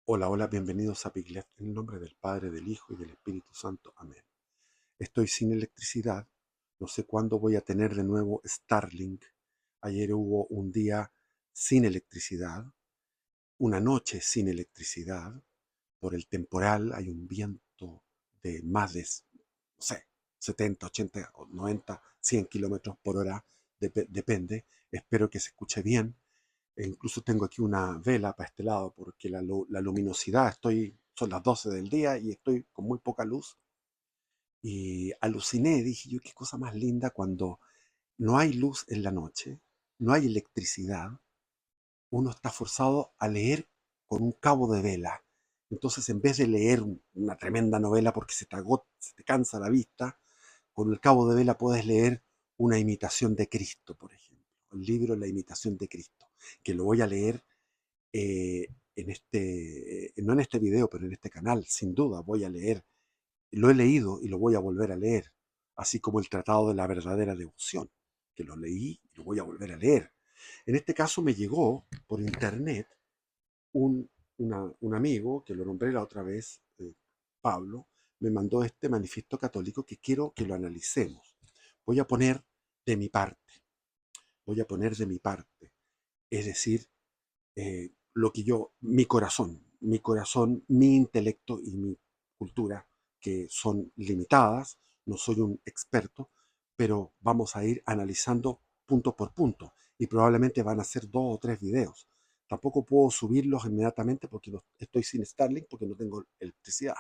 Hola, hola, bienvenidos a Piglet, en el nombre del Padre, del Hijo y del Espíritu Santo. Amén. Estoy sin electricidad, no sé cuándo voy a tener de nuevo Starlink. Ayer hubo un día sin electricidad, una noche sin electricidad, por el temporal hay un viento de más de, no sé, 70, 80, o 90, 100 kilómetros por hora, depende. Espero que se escuche bien. E incluso tengo aquí una vela para este lado porque la luminosidad, son las 12 del día y estoy con muy poca luz. Y aluciné, dije yo, qué cosa más linda cuando no hay luz en la noche, no hay electricidad, uno está forzado a leer con un cabo de vela. Entonces, en vez de leer una tremenda novela porque se te cansa la vista, con el cabo de vela puedes leer una imitación de Cristo, por ejemplo. El libro La imitación de Cristo, que lo voy a leer no en este video, pero en este canal, sin duda voy a leer. Lo he leído y lo voy a volver a leer, así como el Tratado de la Verdadera Devoción, que lo leí y lo voy a volver a leer. En este caso me llegó por internet un, un amigo, que lo nombré la otra vez, Pablo, me mandó este manifiesto católico que quiero que lo analicemos. Voy a poner de mi parte, voy a poner de mi parte, es decir, mi corazón, mi intelecto y mi cultura, que son limitadas, no soy un experto, pero vamos a ir analizando punto por punto y probablemente van a ser 2 o 3 videos. Tampoco puedo subirlos inmediatamente porque estoy sin Starlink, porque no tengo electricidad.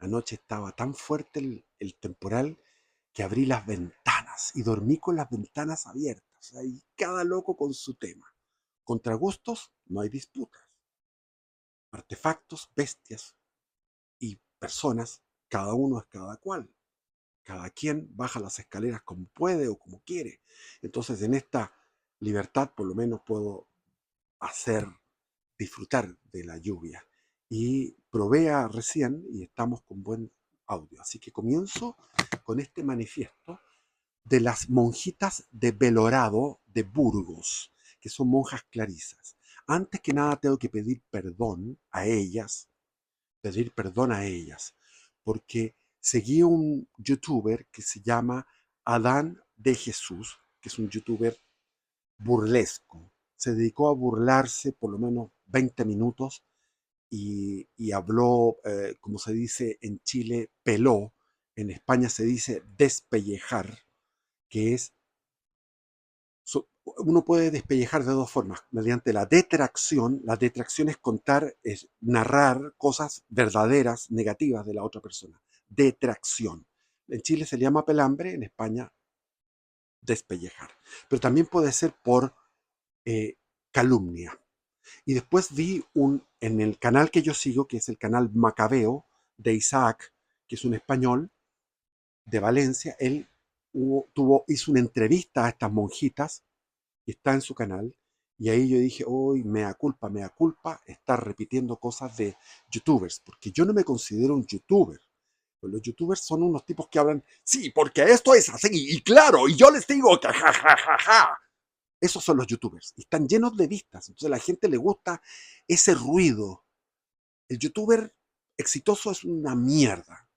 Anoche estaba tan fuerte el temporal que abrí las ventanas y dormí con las ventanas abiertas. Y cada loco con su tema. Contra gustos no hay disputas. Artefactos, bestias y personas, cada uno es cada cual. Cada quien baja las escaleras como puede o como quiere. Entonces, en esta libertad, por lo menos puedo hacer disfrutar de la lluvia. Y provea recién y estamos con buen audio. Así que comienzo con este manifiesto de las monjitas de Belorado de Burgos, que son monjas clarisas. Antes que nada tengo que pedir perdón a ellas, porque seguí un youtuber que se llama Adán de Jesús, que es un youtuber burlesco. Se dedicó a burlarse por lo menos 20 minutos y habló, como se dice en Chile, peló. En España se dice despellejar, que es uno puede despellejar de 2 formas, mediante la detracción. La detracción es contar, es narrar cosas verdaderas, negativas de la otra persona. Detracción. En Chile se le llama pelambre, en España despellejar. Pero también puede ser por eh, calumnia. Y después vi en el canal que yo sigo, que es el canal Macabeo de Isaac, que es un español de Valencia. Él hizo una entrevista a estas monjitas y está en su canal. Y ahí yo dije, hoy mea culpa, estar repitiendo cosas de youtubers, porque yo no me considero un youtuber. Pues los youtubers son unos tipos que hablan, sí, porque esto es así, y claro, y yo les digo que ja, ja, ja, ja. Esos son los youtubers, y están llenos de vistas. Entonces a la gente le gusta ese ruido. El youtuber exitoso es una mierda.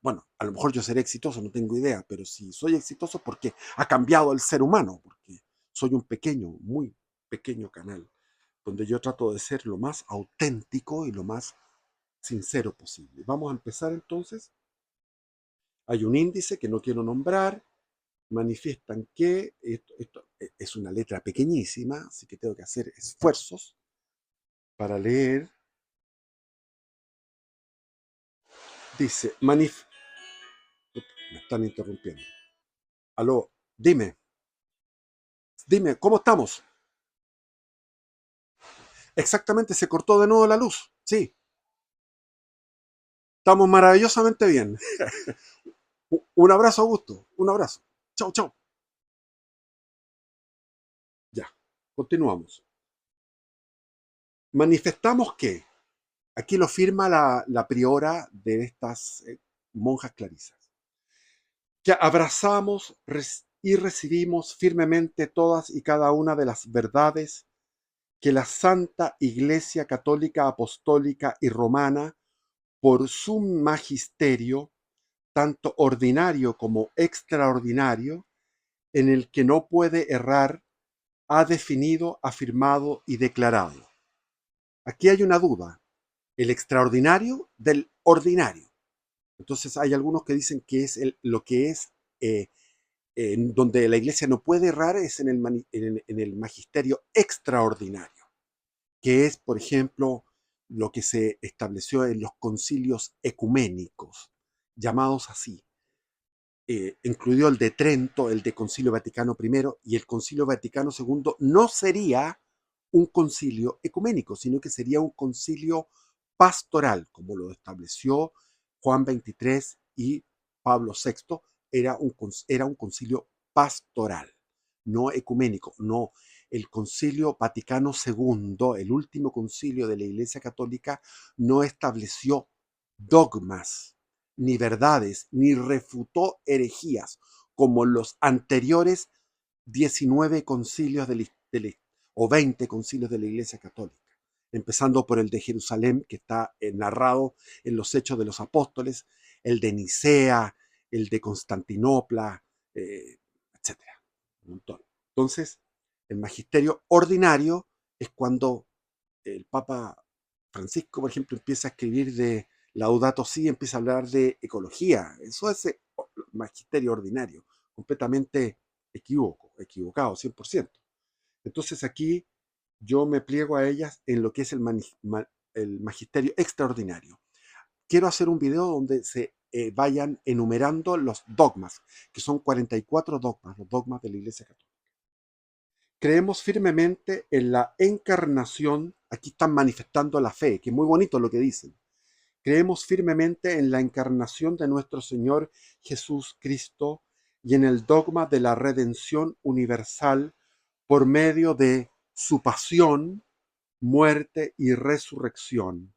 Bueno, a lo mejor yo seré exitoso, no tengo idea, pero si soy exitoso porque ha cambiado el ser humano, porque soy un pequeño, muy pequeño canal, donde yo trato de ser lo más auténtico y lo más sincero posible. Vamos a empezar entonces. Hay un índice que no quiero nombrar, manifiestan que esto es una letra pequeñísima, así que tengo que hacer esfuerzos para leer. Dice, me están interrumpiendo. Aló, dime, ¿cómo estamos? Exactamente, se cortó de nuevo la luz. Sí, estamos maravillosamente bien. Un abrazo, Augusto. Un abrazo. Chao, chao. Ya, continuamos. Manifestamos que, aquí lo firma la priora de estas monjas clarisas, que abrazamos y recibimos firmemente todas y cada una de las verdades que la Santa Iglesia Católica, Apostólica y Romana, por su magisterio, tanto ordinario como extraordinario, en el que no puede errar, ha definido, afirmado y declarado. Aquí hay una duda, el extraordinario del ordinario. Entonces hay algunos que dicen que es lo que es, en donde la iglesia no puede errar es en el magisterio extraordinario, que es, por ejemplo, lo que se estableció en los concilios ecuménicos, llamados así, incluido el de Trento, el de Concilio Vaticano I, y el Concilio Vaticano II no sería un concilio ecuménico, sino que sería un concilio pastoral, como lo estableció Juan XXIII y Pablo VI, era un concilio pastoral, no ecuménico, no. El Concilio Vaticano II, el último concilio de la Iglesia Católica, no estableció dogmas, ni verdades, ni refutó herejías, como los anteriores 19 concilios o 20 concilios de la Iglesia Católica, empezando por el de Jerusalén, que está narrado en los Hechos de los Apóstoles, el de Nicea, el de Constantinopla, etcétera. Un montón. Entonces, el magisterio ordinario es cuando el Papa Francisco, por ejemplo, empieza a escribir de Laudato Si, empieza a hablar de ecología. Eso es magisterio ordinario, completamente equivocado, 100%. Entonces aquí yo me pliego a ellas en lo que es el magisterio extraordinario. Quiero hacer un video donde se vayan enumerando los dogmas, que son 44 dogmas, los dogmas de la Iglesia Católica. Creemos firmemente en la encarnación, aquí están manifestando la fe, que es muy bonito lo que dicen. Creemos firmemente en la encarnación de nuestro Señor Jesús Cristo y en el dogma de la redención universal por medio de su pasión, muerte y resurrección,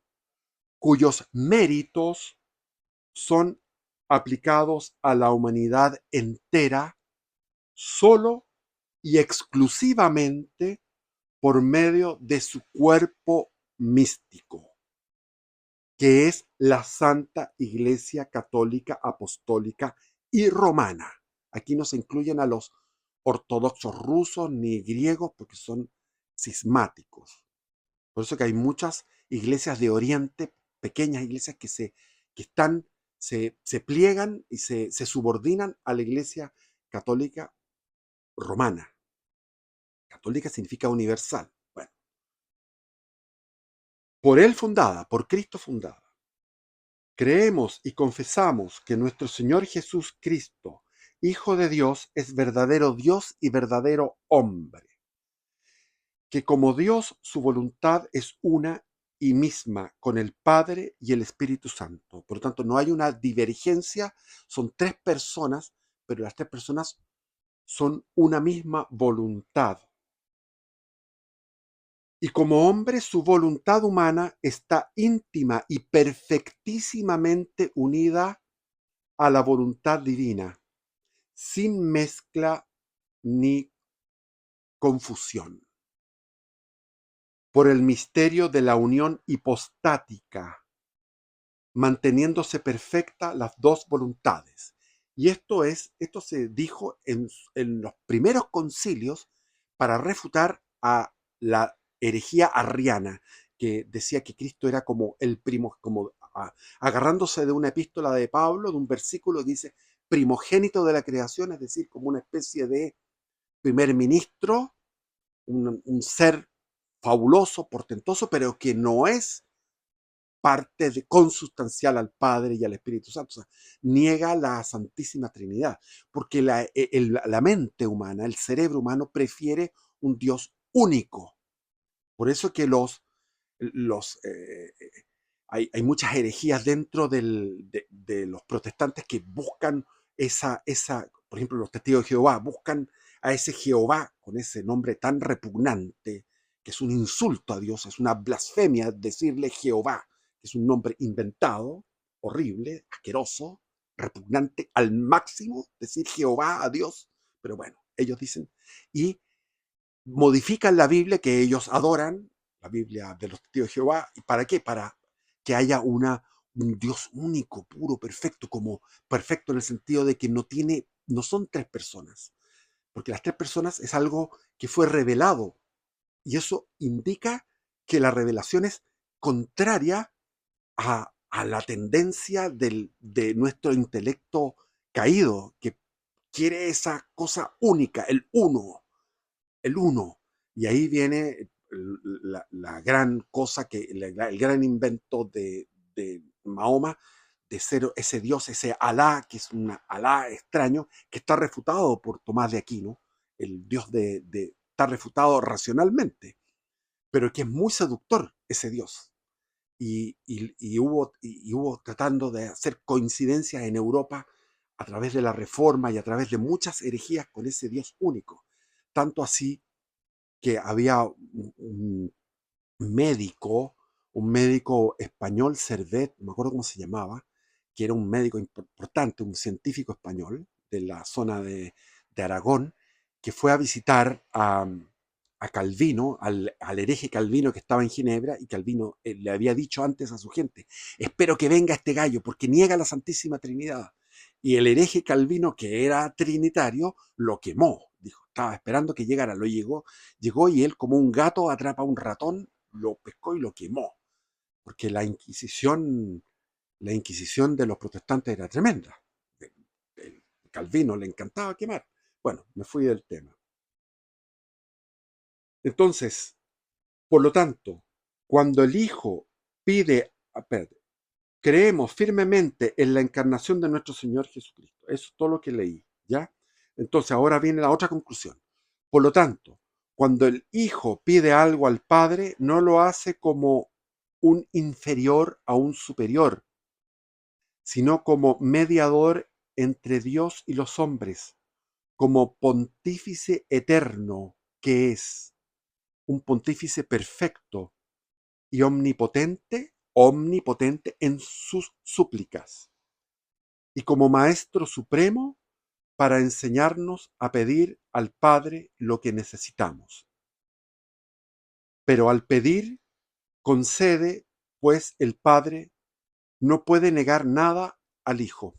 cuyos méritos son aplicados a la humanidad entera solo y exclusivamente por medio de su cuerpo místico, que es la Santa Iglesia Católica, Apostólica y Romana. Aquí no se incluyen a los ortodoxos rusos ni griegos porque son cismáticos. Por eso que hay muchas iglesias de Oriente, pequeñas iglesias que están, se pliegan y se subordinan a la Iglesia Católica Romana. Católica significa universal. Bueno, por él fundada, por Cristo fundada. Creemos y confesamos que nuestro Señor Jesús Cristo, Hijo de Dios, es verdadero Dios y verdadero hombre, que como Dios su voluntad es una y misma con el Padre y el Espíritu Santo. Por lo tanto, no hay una divergencia, son tres personas, pero las tres personas son una misma voluntad. Y como hombre, su voluntad humana está íntima y perfectísimamente unida a la voluntad divina, sin mezcla ni confusión, por el misterio de la unión hipostática, manteniéndose perfecta las dos voluntades. Y esto se dijo en los primeros concilios para refutar a la herejía arriana, que decía que Cristo era como el primo, como agarrándose de una epístola de Pablo, de un versículo que dice primogénito de la creación, es decir, como una especie de primer ministro, un ser fabuloso, portentoso, pero que no es parte consustancial al Padre y al Espíritu Santo. O sea, niega la Santísima Trinidad, porque la mente humana, el cerebro humano prefiere un Dios único. Por eso que los hay muchas herejías dentro de los protestantes que buscan por ejemplo, los testigos de Jehová, buscan a ese Jehová con ese nombre tan repugnante, que es un insulto a Dios, es una blasfemia decirle Jehová, que es un nombre inventado, horrible, asqueroso, repugnante al máximo, decir Jehová a Dios, pero bueno, ellos dicen, y modifican la Biblia que ellos adoran, la Biblia de los testigos de Jehová. ¿Y para qué? Para que haya un Dios único, puro, perfecto, como perfecto en el sentido de que no son tres personas, porque las tres personas es algo que fue revelado, y eso indica que la revelación es contraria a la tendencia de nuestro intelecto caído, que quiere esa cosa única, el uno. Y ahí viene la gran cosa, el gran invento de Mahoma, de ser ese Dios, ese Alá, que es un Alá extraño, que está refutado por Tomás de Aquino, el Dios está refutado racionalmente, pero que es muy seductor ese Dios. Y hubo tratando de hacer coincidencias en Europa a través de la Reforma y a través de muchas herejías con ese Dios único. Tanto así que había médico, un médico español, Servet, no me acuerdo cómo se llamaba, que era un médico importante, un científico español de la zona de Aragón, que fue a visitar a Calvino, al hereje Calvino que estaba en Ginebra, y Calvino le había dicho antes a su gente: espero que venga este gallo porque niega la Santísima Trinidad. Y el hereje Calvino, que era trinitario, lo quemó. Dijo, estaba esperando que llegara, llegó, y él, como un gato atrapa a un ratón, lo pescó y lo quemó, porque la Inquisición de los protestantes era tremenda. El Calvino le encantaba quemar. Bueno, me fui del tema. Entonces, por lo tanto, cuando el Hijo pide, espérate, creemos firmemente en la encarnación de nuestro Señor Jesucristo. Eso es todo lo que leí, ¿ya? Entonces, ahora viene la otra conclusión. Por lo tanto, cuando el Hijo pide algo al Padre, no lo hace como un inferior a un superior, sino como mediador entre Dios y los hombres, como pontífice eterno que es, un pontífice perfecto y omnipotente en sus súplicas, y como Maestro Supremo para enseñarnos a pedir al Padre lo que necesitamos. Pero al pedir, concede, pues el Padre no puede negar nada al Hijo,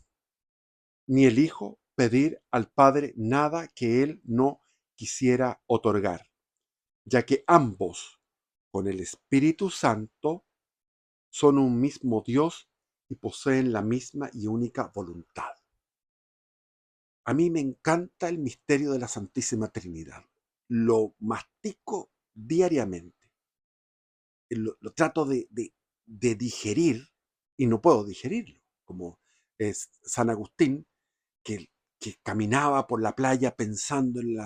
ni el Hijo pedir al Padre nada que Él no quisiera otorgar, ya que ambos, con el Espíritu Santo, son un mismo Dios y poseen la misma y única voluntad. A mí me encanta el misterio de la Santísima Trinidad. Lo mastico diariamente. Lo trato de digerir, y no puedo digerirlo, como es San Agustín, que, que caminaba por la playa pensando en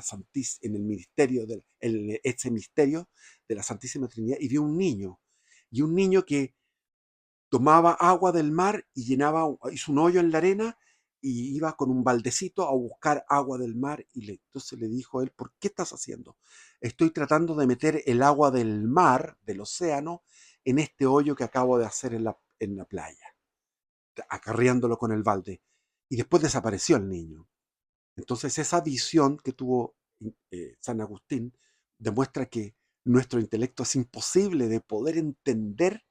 el misterio, ese misterio de la Santísima Trinidad, y vio un niño que tomaba agua del mar y hizo un hoyo en la arena y iba con un baldecito a buscar agua del mar, y entonces le dijo a él: ¿por qué estás haciendo? Estoy tratando de meter el agua del mar, del océano, en este hoyo que acabo de hacer en la playa, acarreándolo con el balde. Y después desapareció el niño. Entonces esa visión que tuvo San Agustín demuestra que nuestro intelecto es imposible de poder entender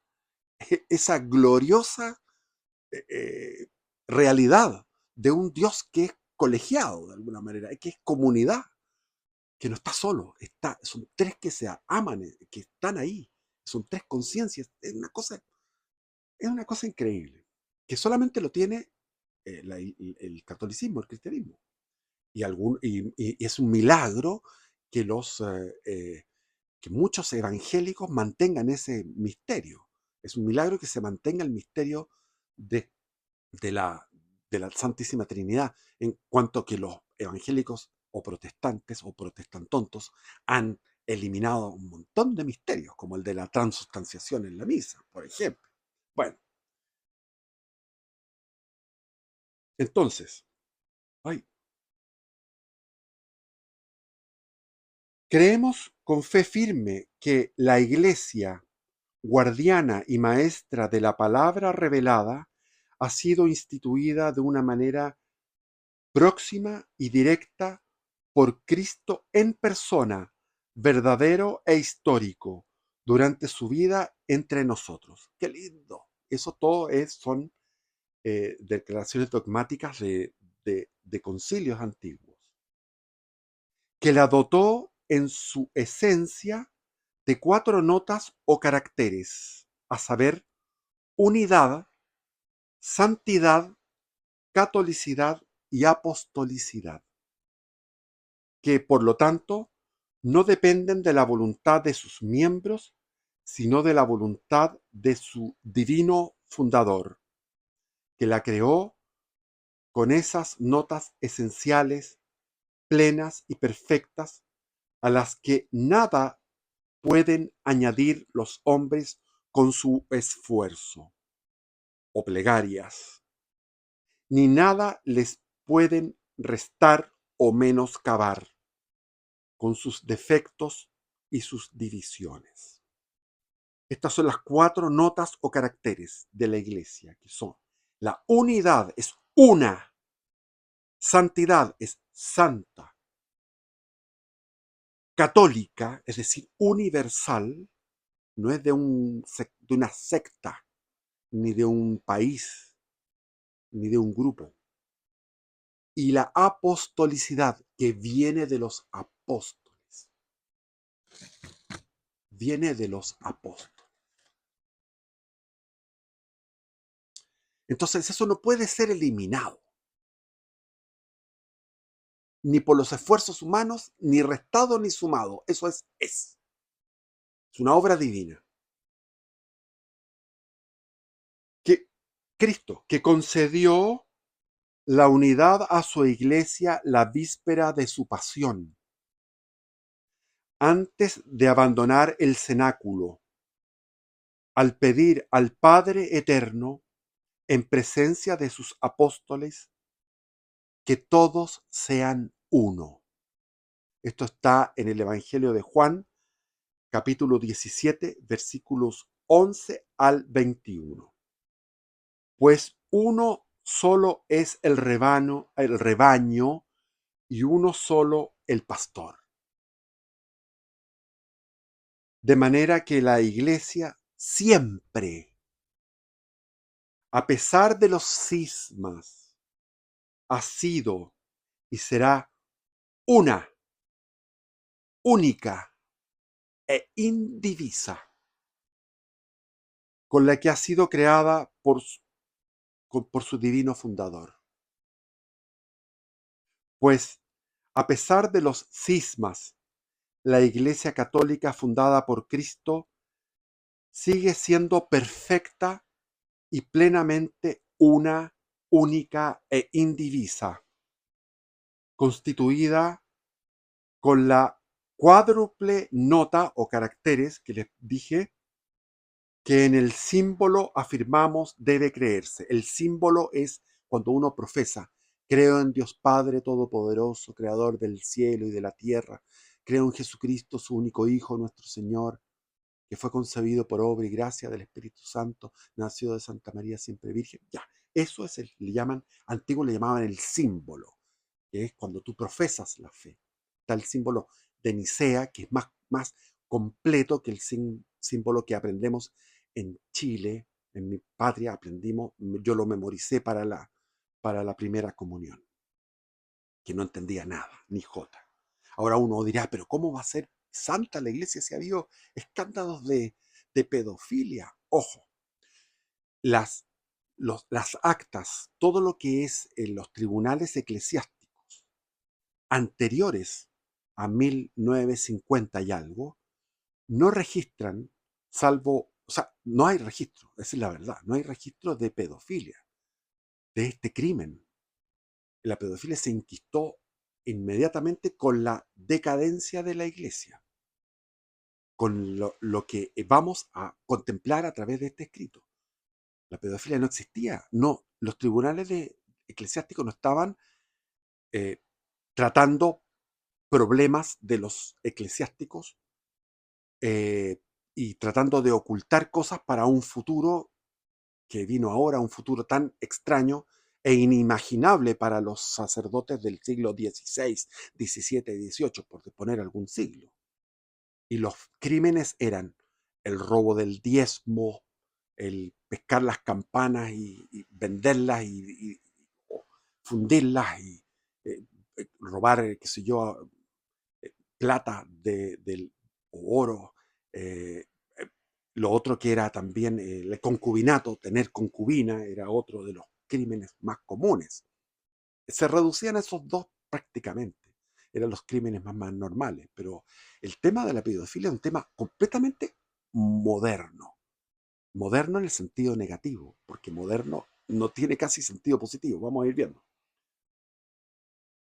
esa gloriosa eh, realidad de un Dios que es colegiado de alguna manera, que es comunidad, que no está solo, son tres que se aman, que están ahí, son tres conciencias. Es una cosa increíble, que solamente lo tiene el catolicismo, el cristianismo. Y es un milagro que que muchos evangélicos mantengan ese misterio. Es un milagro que se mantenga el misterio de de la, de la Santísima Trinidad, en cuanto que los evangélicos o protestantes o protestantontos han eliminado un montón de misterios, como el de la transustanciación en la misa, por ejemplo. Bueno, entonces, ay, creemos con fe firme que la Iglesia, guardiana y maestra de la palabra revelada, ha sido instituida de una manera próxima y directa por Cristo en persona, verdadero e histórico durante su vida entre nosotros. ¡Qué lindo! Eso todo son declaraciones dogmáticas de concilios antiguos, que la dotó en su esencia de 4 notas o caracteres, a saber, unidad, santidad, catolicidad y apostolicidad, que por lo tanto no dependen de la voluntad de sus miembros, sino de la voluntad de su divino fundador, que la creó con esas notas esenciales, plenas y perfectas, a las que nada pueden añadir los hombres con su esfuerzo o plegarias, ni nada les pueden restar o menoscabar con sus defectos y sus divisiones. Estas son las 4 notas o caracteres de la iglesia, que son: la unidad es una, santidad es santa, católica, es decir, universal, no es de una secta, ni de un país, ni de un grupo. Y la apostolicidad, que viene de los apóstoles, viene de los apóstoles. Entonces eso no puede ser eliminado, ni por los esfuerzos humanos, ni restado ni sumado. Eso es una obra divina. Que Cristo, que concedió la unidad a su iglesia la víspera de su pasión, antes de abandonar el cenáculo, al pedir al Padre Eterno, en presencia de sus apóstoles, que todos sean uno. Esto está en el Evangelio de Juan, capítulo 17, versículos 11 al 21. Pues uno solo es el rebaño, y uno solo el pastor. De manera que la iglesia siempre, a pesar de los cismas, ha sido y será una, única e indivisa, con la que ha sido creada por su divino fundador. Pues, a pesar de los cismas, la Iglesia Católica fundada por Cristo sigue siendo perfecta y plenamente una, única e indivisa, constituida con la cuádruple nota o caracteres que les dije, que en el símbolo afirmamos debe creerse. El símbolo es cuando uno profesa: creo en Dios Padre Todopoderoso, Creador del cielo y de la tierra. Creo en Jesucristo, su único Hijo, nuestro Señor, que fue concebido por obra y gracia del Espíritu Santo, nació de Santa María siempre Virgen. Ya, eso es antiguo le llamaban el símbolo, que es cuando tú profesas la fe. Está el símbolo de Nicea, que es más completo que el símbolo que aprendemos en Chile, en mi patria yo lo memoricé para la primera comunión, que no entendía nada, ni jota. Ahora uno dirá, pero ¿cómo va a ser santa la iglesia si ha habido escándalos de pedofilia? Ojo, las, las actas, todo lo que es en los tribunales eclesiásticos anteriores a 1950 y algo, no registran, no hay registro, esa es la verdad, no hay registro de pedofilia, de este crimen. La pedofilia se inquistó inmediatamente con la decadencia de la iglesia, con lo que vamos a contemplar a través de este escrito. La pedofilia no existía, no, los tribunales eclesiásticos no estaban eh, tratando problemas de los eclesiásticos, eh, y tratando de ocultar cosas para un futuro que vino ahora, un futuro tan extraño e inimaginable para los sacerdotes del siglo XVI, XVII y XVIII, por poner algún siglo. y los crímenes eran el robo del diezmo, el pescar las campanas y venderlas o fundirlas y robar, qué sé yo, plata o oro. eh, eh, lo otro que era también el concubinato, tener concubina, era otro de los crímenes más comunes. Se reducían a esos dos prácticamente. Eran los crímenes más normales. Pero el tema de la pedofilia es un tema completamente moderno. Moderno en el sentido negativo, porque moderno no tiene casi sentido positivo. Vamos a ir viendo.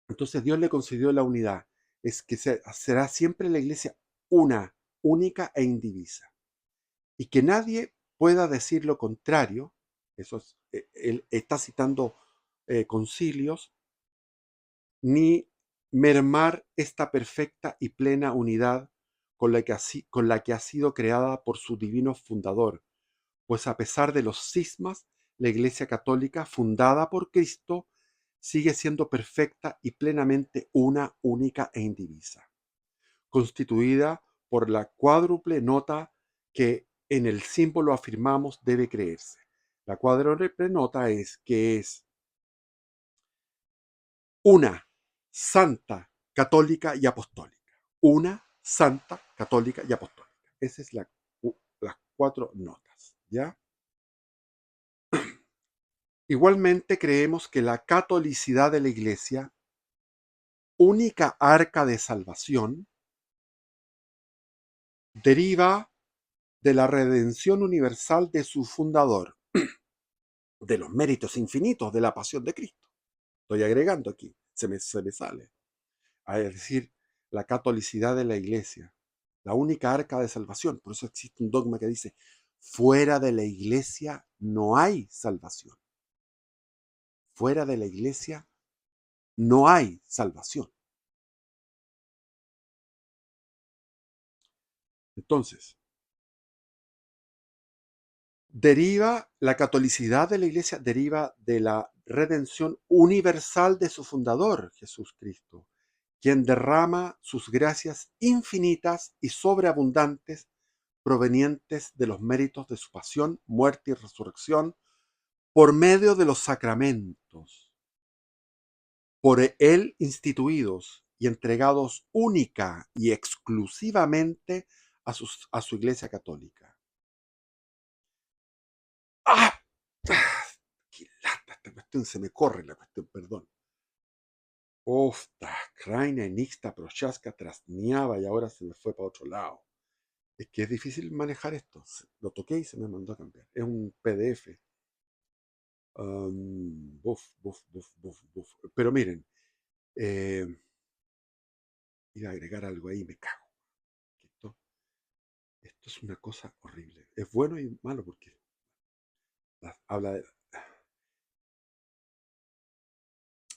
Entonces Dios le concedió la unidad. Es que será siempre la iglesia una, única e indivisa. Y que nadie pueda decir lo contrario. Eso es, él está citando concilios, ni mermar esta perfecta y plena unidad con la que ha sido creada por su divino fundador, pues a pesar de los cismas, la Iglesia Católica, fundada por Cristo, sigue siendo perfecta y plenamente una, única e indivisa, constituida por la cuádruple nota que en el símbolo afirmamos debe creerse. La cuádruple nota es que es una, santa, católica y apostólica. Una, santa, católica y apostólica. Esas son las cuatro notas, ¿ya? Igualmente creemos que la catolicidad de la Iglesia, única arca de salvación, deriva de la redención universal de su fundador, de los méritos infinitos de la pasión de Cristo. Estoy agregando aquí, se me sale. Es decir, la catolicidad de la Iglesia, la única arca de salvación. Por eso existe un dogma que dice, fuera de la Iglesia no hay salvación. Fuera de la Iglesia no hay salvación. Entonces, la catolicidad de la Iglesia deriva de la redención universal de su fundador, Jesús Cristo, quien derrama sus gracias infinitas y sobreabundantes provenientes de los méritos de su pasión, muerte y resurrección por medio de los sacramentos, por él instituidos y entregados única y exclusivamente a su Iglesia Católica. ¡Ah! ¡Qué lata esta cuestión! Se me corre la cuestión, perdón. Ofta, Kraina, Nixta, Prochaska, trasneaba y ahora se me fue para otro lado. Es que es difícil manejar esto. Lo toqué y se me mandó a cambiar. Es un PDF. Buf, buf, buf, buf, buf. Pero miren, eh, iba a agregar algo ahí y me cago. Esto es una cosa horrible. Es bueno y malo porque habla de...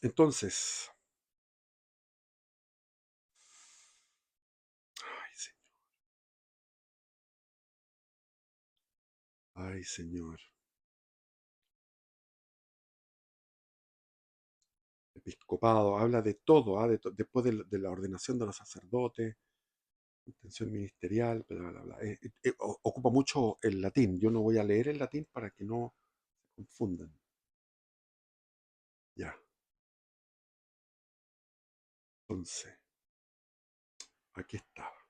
Entonces, ay, ay, Señor. Episcopado, habla de todo, después de la ordenación de los sacerdotes, intención ministerial, bla, bla, bla. Ocupa mucho el latín. Yo no voy a leer el latín para que no se confundan. Ya, entonces, aquí estaba.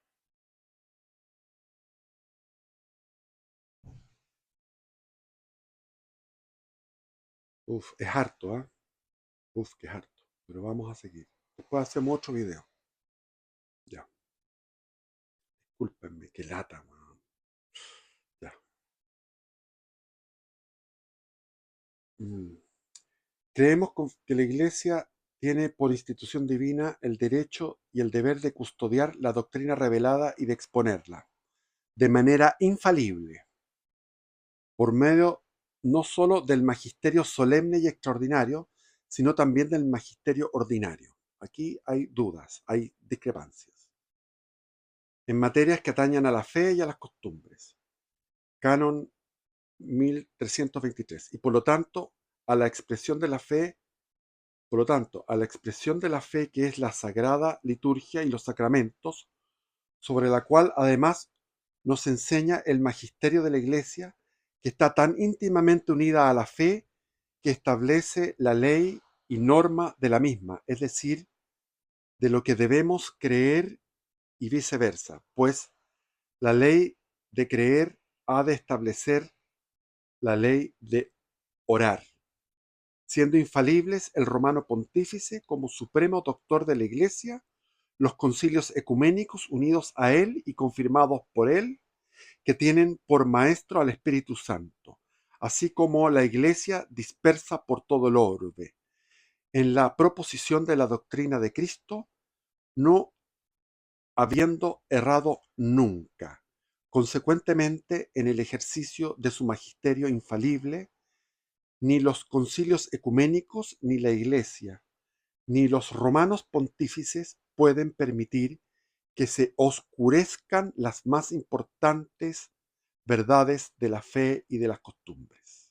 Uf, es harto, ¿ah? Uf, que es harto. Pero vamos a seguir. Después hacemos otro video. Ya, discúlpenme, qué lata, man. Ya. Mm. Creemos que la Iglesia tiene por institución divina el derecho y el deber de custodiar la doctrina revelada y de exponerla, de manera infalible, por medio no sólo del magisterio solemne y extraordinario, sino también del magisterio ordinario. Aquí hay dudas, hay discrepancias. En materias que atañan a la fe y a las costumbres. Canon 1323. Y por lo tanto, a la expresión de la fe. Por lo tanto, a la expresión de la fe que es la sagrada liturgia y los sacramentos, sobre la cual además nos enseña el magisterio de la Iglesia, que está tan íntimamente unida a la fe que establece la ley y norma de la misma, es decir, de lo que debemos creer y viceversa, pues la ley de creer ha de establecer la ley de orar, siendo infalibles el romano pontífice como supremo doctor de la Iglesia, los concilios ecuménicos unidos a él y confirmados por él, que tienen por maestro al Espíritu Santo, así como la Iglesia dispersa por todo el orbe, en la proposición de la doctrina de Cristo, no habiendo errado nunca. Consecuentemente, en el ejercicio de su magisterio infalible, ni los concilios ecuménicos, ni la Iglesia, ni los romanos pontífices pueden permitir que se oscurezcan las más importantes verdades de la fe y de las costumbres,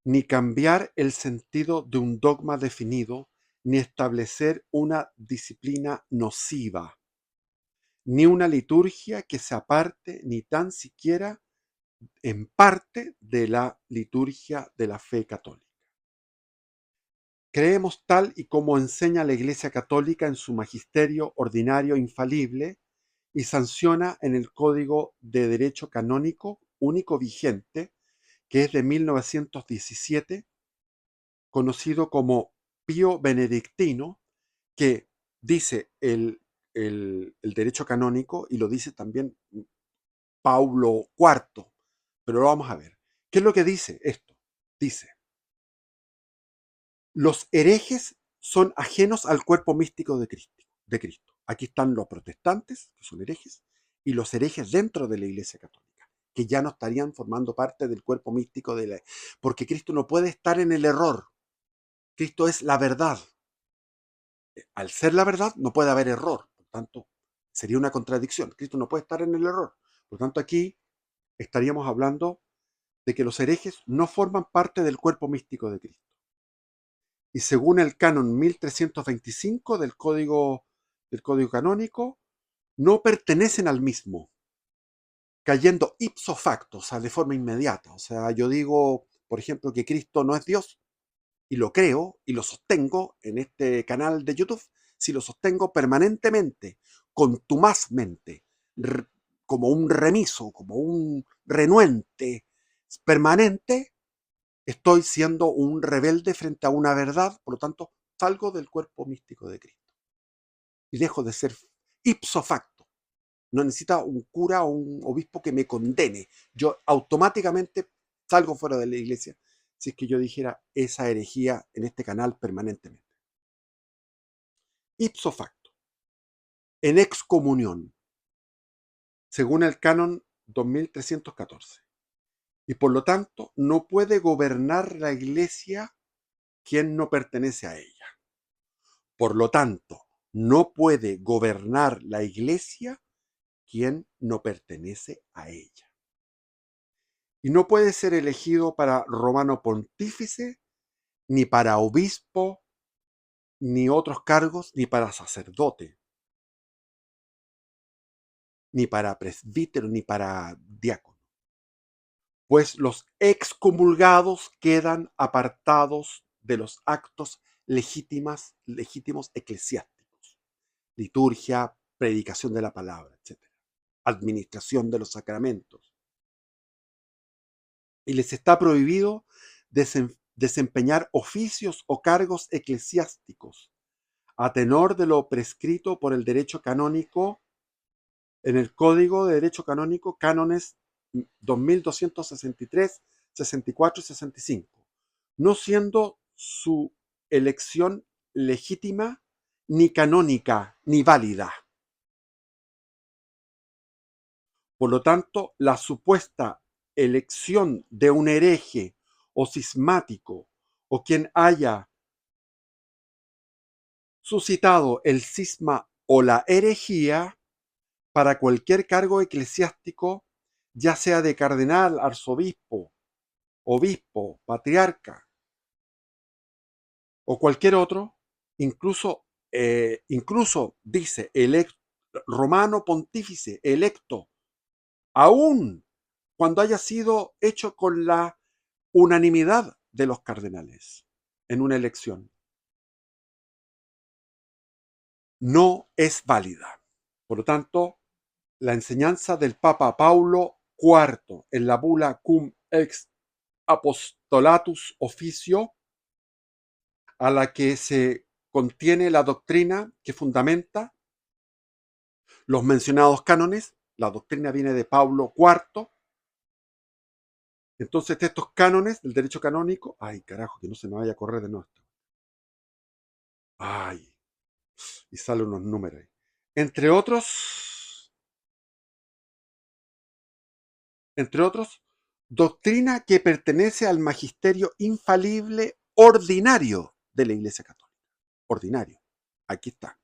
ni cambiar el sentido de un dogma definido, ni establecer una disciplina nociva, ni una liturgia que se aparte ni tan siquiera en parte de la liturgia de la fe católica. Creemos tal y como enseña la Iglesia Católica en su magisterio ordinario infalible y sanciona en el Código de Derecho Canónico único vigente, que es de 1917, conocido como Pío Benedictino, que dice el derecho canónico y lo dice también Paulo IV, pero lo vamos a ver. ¿Qué es lo que dice esto? Dice, los herejes son ajenos al cuerpo místico de Cristo. Aquí están los protestantes, que son herejes, y los herejes dentro de la Iglesia Católica, que ya no estarían formando parte del cuerpo místico de la... Porque Cristo no puede estar en el error. Cristo es la verdad. Al ser la verdad, no puede haber error. Por tanto, sería una contradicción. Cristo no puede estar en el error. Por tanto, aquí estaríamos hablando de que los herejes no forman parte del cuerpo místico de Cristo. Y según el canon 1325 del Código Canónico, no pertenecen al mismo, cayendo ipso facto, o sea, de forma inmediata. O sea, yo digo, por ejemplo, que Cristo no es Dios, y lo creo y lo sostengo en este canal de YouTube, si lo sostengo permanentemente, contumazmente, como un remiso, como un renuente permanente, estoy siendo un rebelde frente a una verdad, por lo tanto, salgo del cuerpo místico de Cristo y dejo de ser ipso facto. No necesita un cura o un obispo que me condene. Yo automáticamente salgo fuera de la iglesia si es que yo dijera esa herejía en este canal permanentemente. Ipso facto, en excomunión, según el canon 2314. Y por lo tanto, no puede gobernar la iglesia quien no pertenece a ella. Por lo tanto, no puede gobernar la iglesia quien no pertenece a ella. Y no puede ser elegido para romano pontífice, ni para obispo, ni otros cargos, ni para sacerdote, ni para presbítero, ni para diácono. Pues los excomulgados quedan apartados de los actos legítimos eclesiásticos, liturgia, predicación de la palabra, etc., administración de los sacramentos. Y les está prohibido desempeñar oficios o cargos eclesiásticos a tenor de lo prescrito por el derecho canónico en el Código de Derecho Canónico, cánones 2263, 64 y 65, no siendo su elección legítima, ni canónica, ni válida. Por lo tanto, la supuesta elección de un hereje o cismático o quien haya suscitado el cisma o la herejía para cualquier cargo eclesiástico, ya sea de cardenal, arzobispo, obispo, patriarca o cualquier otro, incluso dice romano pontífice electo, aún cuando haya sido hecho con la unanimidad de los cardenales en una elección, no es válida. Por lo tanto, la enseñanza del Papa Paulo IV en la bula Cum ex Apostolatus Officio, a la que se contiene la doctrina que fundamenta los mencionados cánones. La doctrina viene de Paulo IV. Entonces, estos cánones del derecho canónico, ay, carajo, que no se me vaya a correr de nuevo. Ay, y salen unos números ahí. Entre otros, doctrina que pertenece al magisterio infalible ordinario de la Iglesia Católica. Ordinario. Aquí está.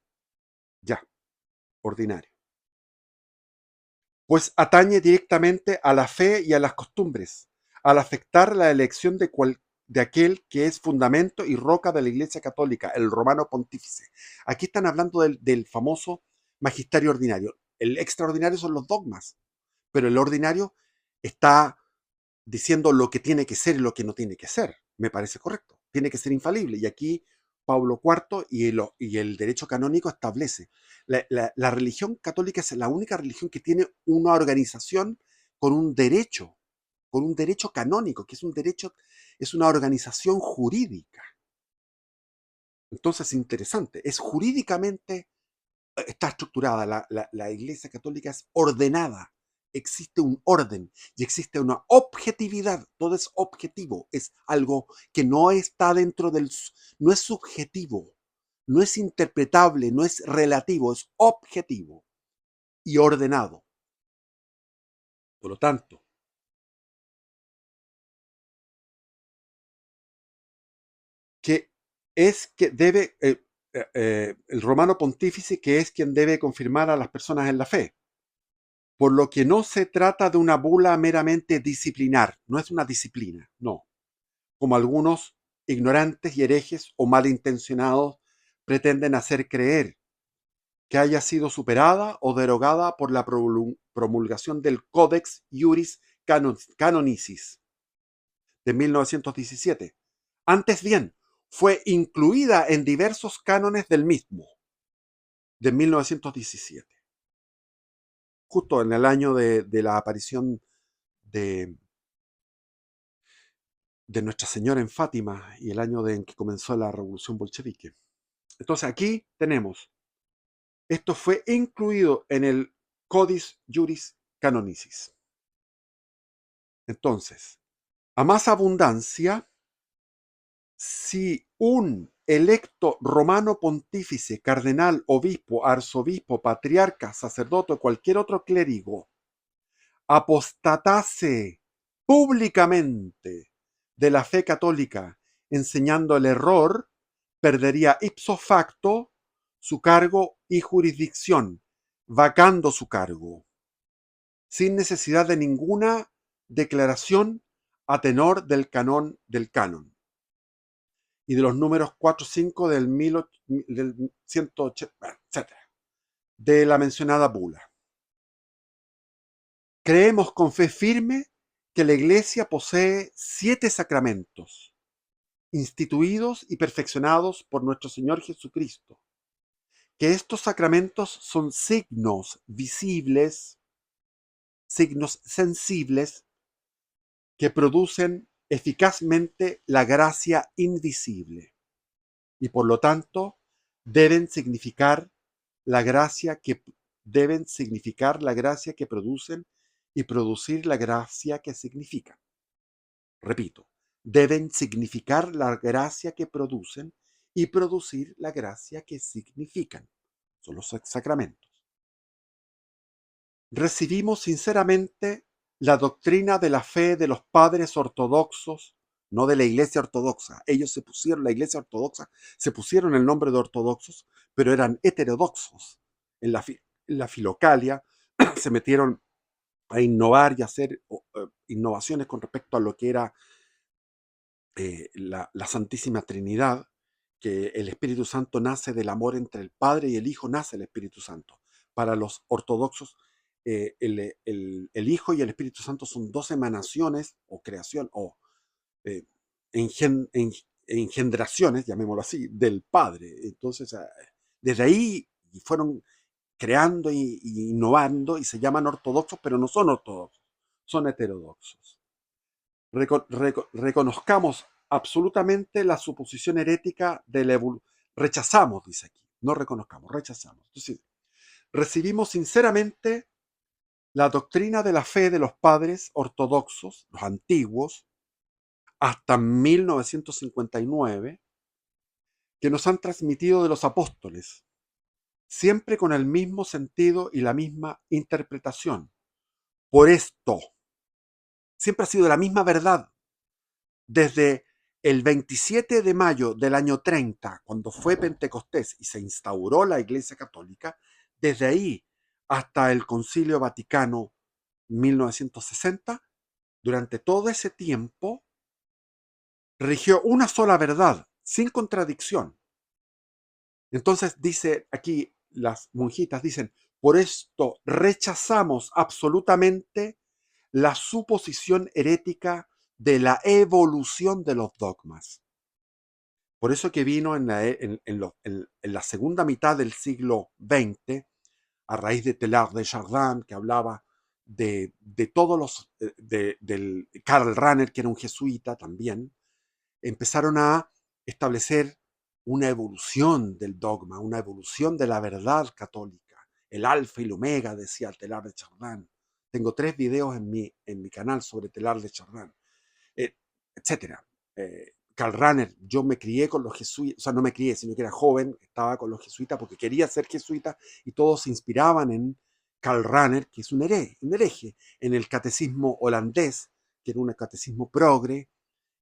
Ya. Ordinario. Pues atañe directamente a la fe y a las costumbres, al afectar la elección de aquel que es fundamento y roca de la Iglesia Católica, el romano pontífice. Aquí están hablando del famoso magisterio ordinario. El extraordinario son los dogmas, pero el ordinario está diciendo lo que tiene que ser y lo que no tiene que ser. Me parece correcto. Tiene que ser infalible. Y aquí Pablo IV y el derecho canónico establece. La religión católica es la única religión que tiene una organización con un derecho canónico, que es un derecho, es una organización jurídica. Entonces es interesante. Es jurídicamente, está estructurada. La Iglesia Católica es ordenada. Existe un orden y existe una objetividad. Todo es objetivo. Es algo que no está dentro no es subjetivo, no es interpretable, no es relativo, es objetivo y ordenado. Por lo tanto, que debe, el romano pontífice, que es quien debe confirmar a las personas en la fe. Por lo que no se trata de una bula meramente disciplinar, no es una disciplina, no, como algunos ignorantes y herejes o malintencionados pretenden hacer creer, que haya sido superada o derogada por la promulgación del Codex Iuris Canonicis de 1917. Antes bien, fue incluida en diversos cánones del mismo, de 1917, justo en el año de la aparición de, de Nuestra Señora en Fátima y el año en que comenzó la revolución bolchevique. Entonces aquí tenemos, esto fue incluido en el Codis Juris Canonicis. Entonces, a más abundancia, si un electo romano pontífice, cardenal, obispo, arzobispo, patriarca, sacerdote o cualquier otro clérigo apostatase públicamente de la fe católica enseñando el error, perdería ipso facto su cargo y jurisdicción, vacando su cargo, sin necesidad de ninguna declaración a tenor del canon y de los números 4, 5 del 180, etc., de la mencionada bula. Creemos con fe firme que la Iglesia posee 7 sacramentos, instituidos y perfeccionados por nuestro Señor Jesucristo, que estos sacramentos son signos visibles, signos sensibles, que producen eficazmente la gracia invisible y por lo tanto deben significar la gracia que producen y producir la gracia que significan. Repito, deben significar la gracia que producen y producir la gracia que significan. Son los sacramentos. Recibimos sinceramente la doctrina de la fe de los padres ortodoxos, no de la Iglesia Ortodoxa. Ellos la Iglesia Ortodoxa, se pusieron el nombre de ortodoxos, pero eran heterodoxos. En la filocalia se metieron a innovar y a hacer innovaciones con respecto a lo que era la Santísima Trinidad, que el Espíritu Santo nace del amor entre el Padre y el Hijo, nace el Espíritu Santo. Para los ortodoxos, el Hijo y el Espíritu Santo son dos emanaciones o creación o eh, engendraciones, llamémoslo así, del Padre. Entonces, desde ahí fueron creando y innovando y se llaman ortodoxos, pero no son ortodoxos, son heterodoxos. Reconozcamos absolutamente la suposición herética de la evolución. Rechazamos, dice aquí, no reconozcamos, rechazamos. Entonces, recibimos sinceramente la doctrina de la fe de los padres ortodoxos, los antiguos, hasta 1959, que nos han transmitido de los apóstoles, siempre con el mismo sentido y la misma interpretación. Por esto, siempre ha sido la misma verdad. Desde el 27 de mayo del año 30, cuando fue Pentecostés y se instauró la Iglesia Católica, desde ahí hasta el Concilio Vaticano 1960, durante todo ese tiempo, rigió una sola verdad, sin contradicción. Entonces dice aquí, las monjitas dicen, por esto rechazamos absolutamente la suposición herética de la evolución de los dogmas. Por eso que vino en la segunda mitad del siglo XX, a raíz de Teilhard de Chardin, que hablaba de todos los, del Karl Rahner, que era un jesuita también, empezaron a establecer una evolución del dogma, una evolución de la verdad católica, el alfa y el omega, decía Teilhard de Chardin. Tengo 3 videos en mi canal sobre Teilhard de Chardin, etcétera. Karl Rahner, yo me crié con los jesuitas, o sea, no me crié, sino que era joven, estaba con los jesuitas porque quería ser jesuita y todos se inspiraban en Karl Rahner, que es un hereje, en el catecismo holandés, que era un catecismo progre,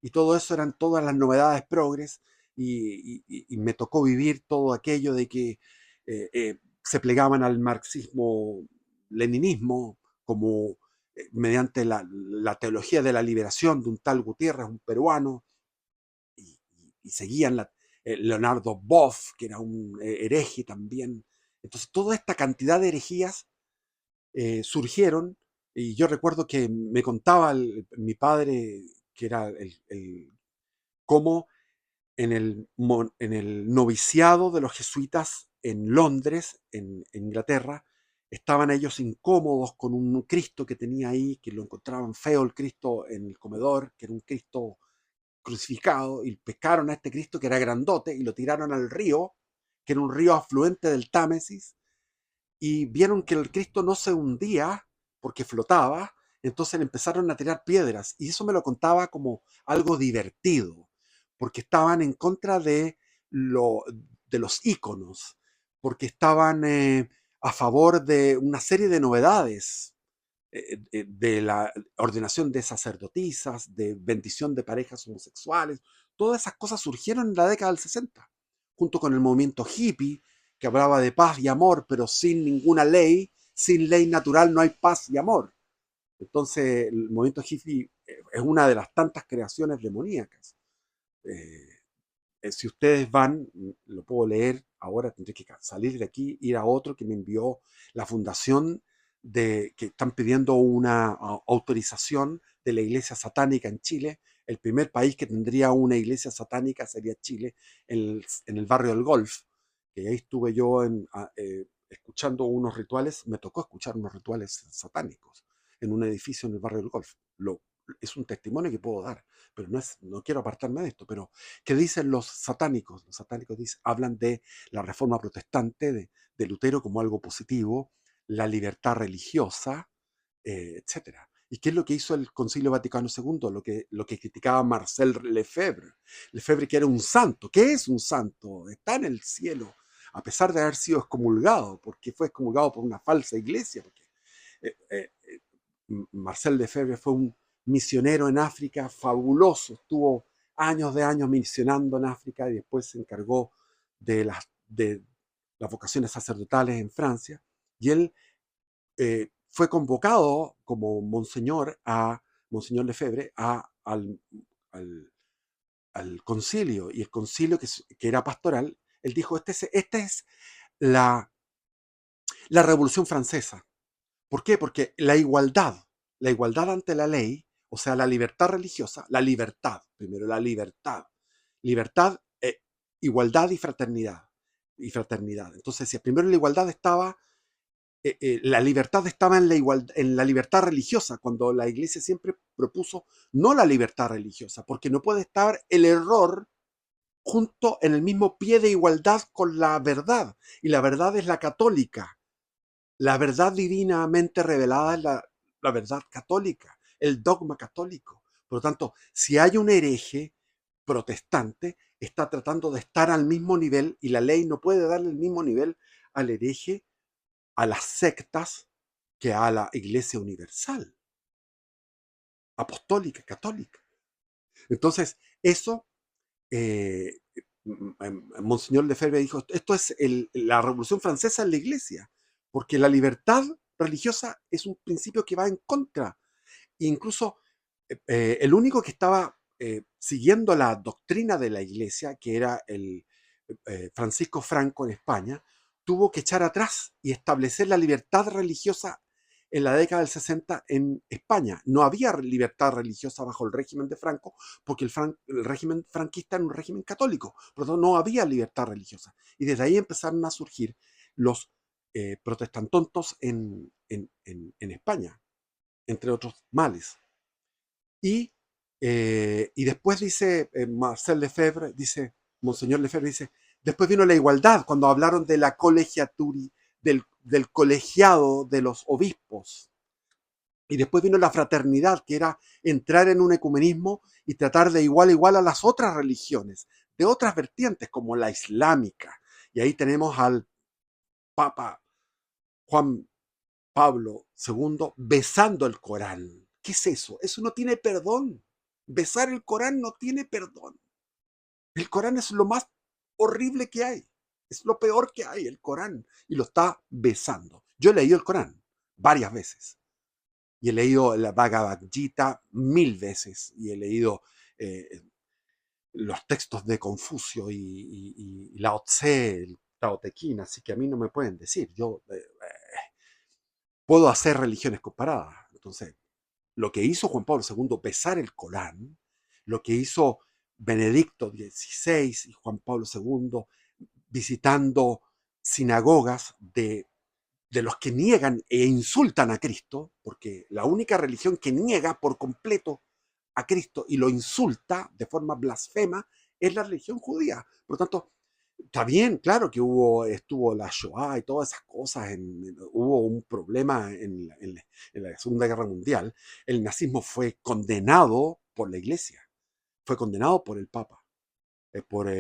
y todo eso eran todas las novedades progres, y me tocó vivir todo aquello de que se plegaban al marxismo-leninismo como mediante la teología de la liberación de un tal Gutiérrez, un peruano, y seguían Leonardo Boff, que era un hereje también. Entonces, toda esta cantidad de herejías surgieron, y yo recuerdo que me contaba mi padre, que era cómo en el noviciado de los jesuitas en Londres, en Inglaterra, estaban ellos incómodos con un Cristo que tenía ahí, que lo encontraban feo el Cristo en el comedor, que era un Cristo crucificado, y pescaron a este Cristo que era grandote y lo tiraron al río, que era un río afluente del Támesis, y vieron que el Cristo no se hundía porque flotaba, entonces le empezaron a tirar piedras, y eso me lo contaba como algo divertido, porque estaban en contra lo, de los íconos, porque estaban a favor de una serie de novedades, de la ordenación de sacerdotisas, de bendición de parejas homosexuales. Todas esas cosas surgieron en la década del 60, junto con el movimiento hippie, que hablaba de paz y amor, pero sin ninguna ley. Sin ley natural no hay paz y amor. Entonces, el movimiento hippie es una de las tantas creaciones demoníacas. Eh, si ustedes van, lo puedo leer, ahora tendré que salir de aquí, ir a otro que me envió la fundación, que están pidiendo una autorización de la iglesia satánica en Chile. El primer país que tendría una iglesia satánica sería Chile, en el barrio del Golf, que ahí estuve yo escuchando unos rituales, me tocó escuchar unos rituales satánicos en un edificio en el barrio del Golf. Es un testimonio que puedo dar, pero no quiero apartarme de esto, pero ¿qué dicen los satánicos? Los satánicos hablan de la reforma protestante de Lutero como algo positivo, la libertad religiosa, etcétera. ¿Y qué es lo que hizo el Concilio Vaticano II? Lo que criticaba Marcel Lefebvre. Lefebvre, que era un santo. ¿Qué es un santo? Está en el cielo, a pesar de haber sido excomulgado, porque fue excomulgado por una falsa iglesia. Porque, eh, eh, Marcel Lefebvre fue un misionero en África fabuloso, estuvo años de años misionando en África y después se encargó de las vocaciones sacerdotales en Francia, y él fue convocado como Monseñor Lefebvre al, al concilio, y el concilio que era pastoral, él dijo, esta es la La Revolución Francesa. ¿Por qué? Porque la igualdad ante la ley, o sea, la libertad religiosa, la libertad, primero la libertad, igualdad y fraternidad. Entonces, si primero la igualdad estaba, la libertad estaba en en la libertad religiosa, cuando la iglesia siempre propuso no la libertad religiosa, porque no puede estar el error junto en el mismo pie de igualdad con la verdad, y la verdad es la católica. La verdad divinamente revelada es la verdad católica, el dogma católico. Por lo tanto, si hay un hereje protestante, está tratando de estar al mismo nivel y la ley no puede darle el mismo nivel al hereje, a las sectas, que a la Iglesia Universal, apostólica, católica. Entonces, eso, eh, Monseñor Lefebvre dijo, esto es la Revolución Francesa en la Iglesia, porque la libertad religiosa es un principio que va en contra. E incluso el único que estaba siguiendo la doctrina de la Iglesia, que era el Francisco Franco en España, tuvo que echar atrás y establecer la libertad religiosa en la década del 60 en España. No había libertad religiosa bajo el régimen de Franco, porque el régimen franquista era un régimen católico, por lo tanto no había libertad religiosa. Y desde ahí empezaron a surgir los protestantontos en España, entre otros males. Y, y después dice Marcel Lefebvre, dice, Monseñor Lefebvre dice, después vino la igualdad, cuando hablaron de la colegiatura, del colegiado de los obispos. Y después vino la fraternidad, que era entrar en un ecumenismo y tratar de igual a igual a las otras religiones, de otras vertientes como la islámica. Y ahí tenemos al Papa Juan Pablo II besando el Corán. ¿Qué es eso? Eso no tiene perdón. Besar el Corán no tiene perdón. El Corán es lo más horrible que hay. Es lo peor que hay, el Corán. Y lo está besando. Yo he leído el Corán varias veces. Y he leído la Bhagavad Gita 1000 veces. Y he leído los textos de Confucio y Lao Tse, el Tao Te Ching. Así que a mí no me pueden decir. Yo puedo hacer religiones comparadas. Entonces, lo que hizo Juan Pablo II, besar el Corán, lo que hizo Benedicto XVI y Juan Pablo II, visitando sinagogas de los que niegan e insultan a Cristo, porque la única religión que niega por completo a Cristo y lo insulta de forma blasfema es la religión judía. Por lo tanto, está bien, claro que estuvo la Shoah y todas esas cosas, hubo un problema en la Segunda Guerra Mundial. El nazismo fue condenado por la Iglesia, fue condenado por el Papa, por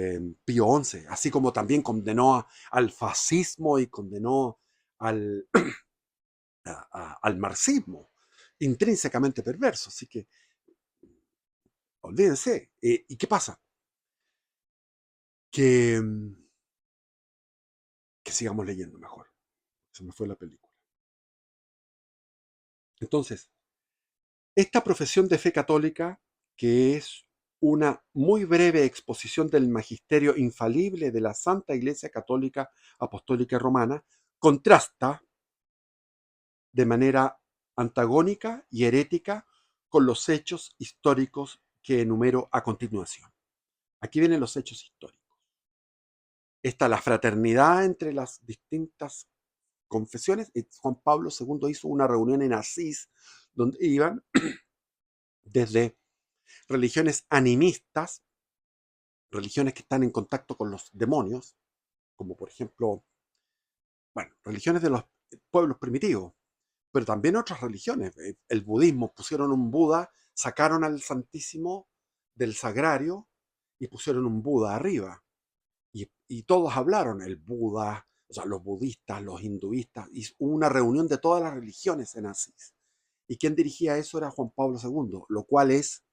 Pío XI, así como también condenó al fascismo y condenó al, al marxismo, intrínsecamente perverso. Así que, olvídense. ¿Y qué pasa? Que, que sigamos leyendo mejor. Se me fue la película. Entonces, esta profesión de fe católica, que es una muy breve exposición del magisterio infalible de la Santa Iglesia Católica Apostólica Romana, contrasta de manera antagónica y herética con los hechos históricos que enumero a continuación. Aquí vienen los hechos históricos. Está la fraternidad entre las distintas confesiones. Juan Pablo II hizo una reunión en Asís donde iban desde religiones animistas, religiones que están en contacto con los demonios, como por ejemplo, bueno, religiones de los pueblos primitivos, pero también otras religiones. El budismo, pusieron un Buda, sacaron al Santísimo del sagrario y pusieron un Buda arriba. Y todos hablaron, el Buda, o sea, los budistas, los hinduistas, y hubo una reunión de todas las religiones en Asís. Y quien dirigía eso era Juan Pablo II, lo cual es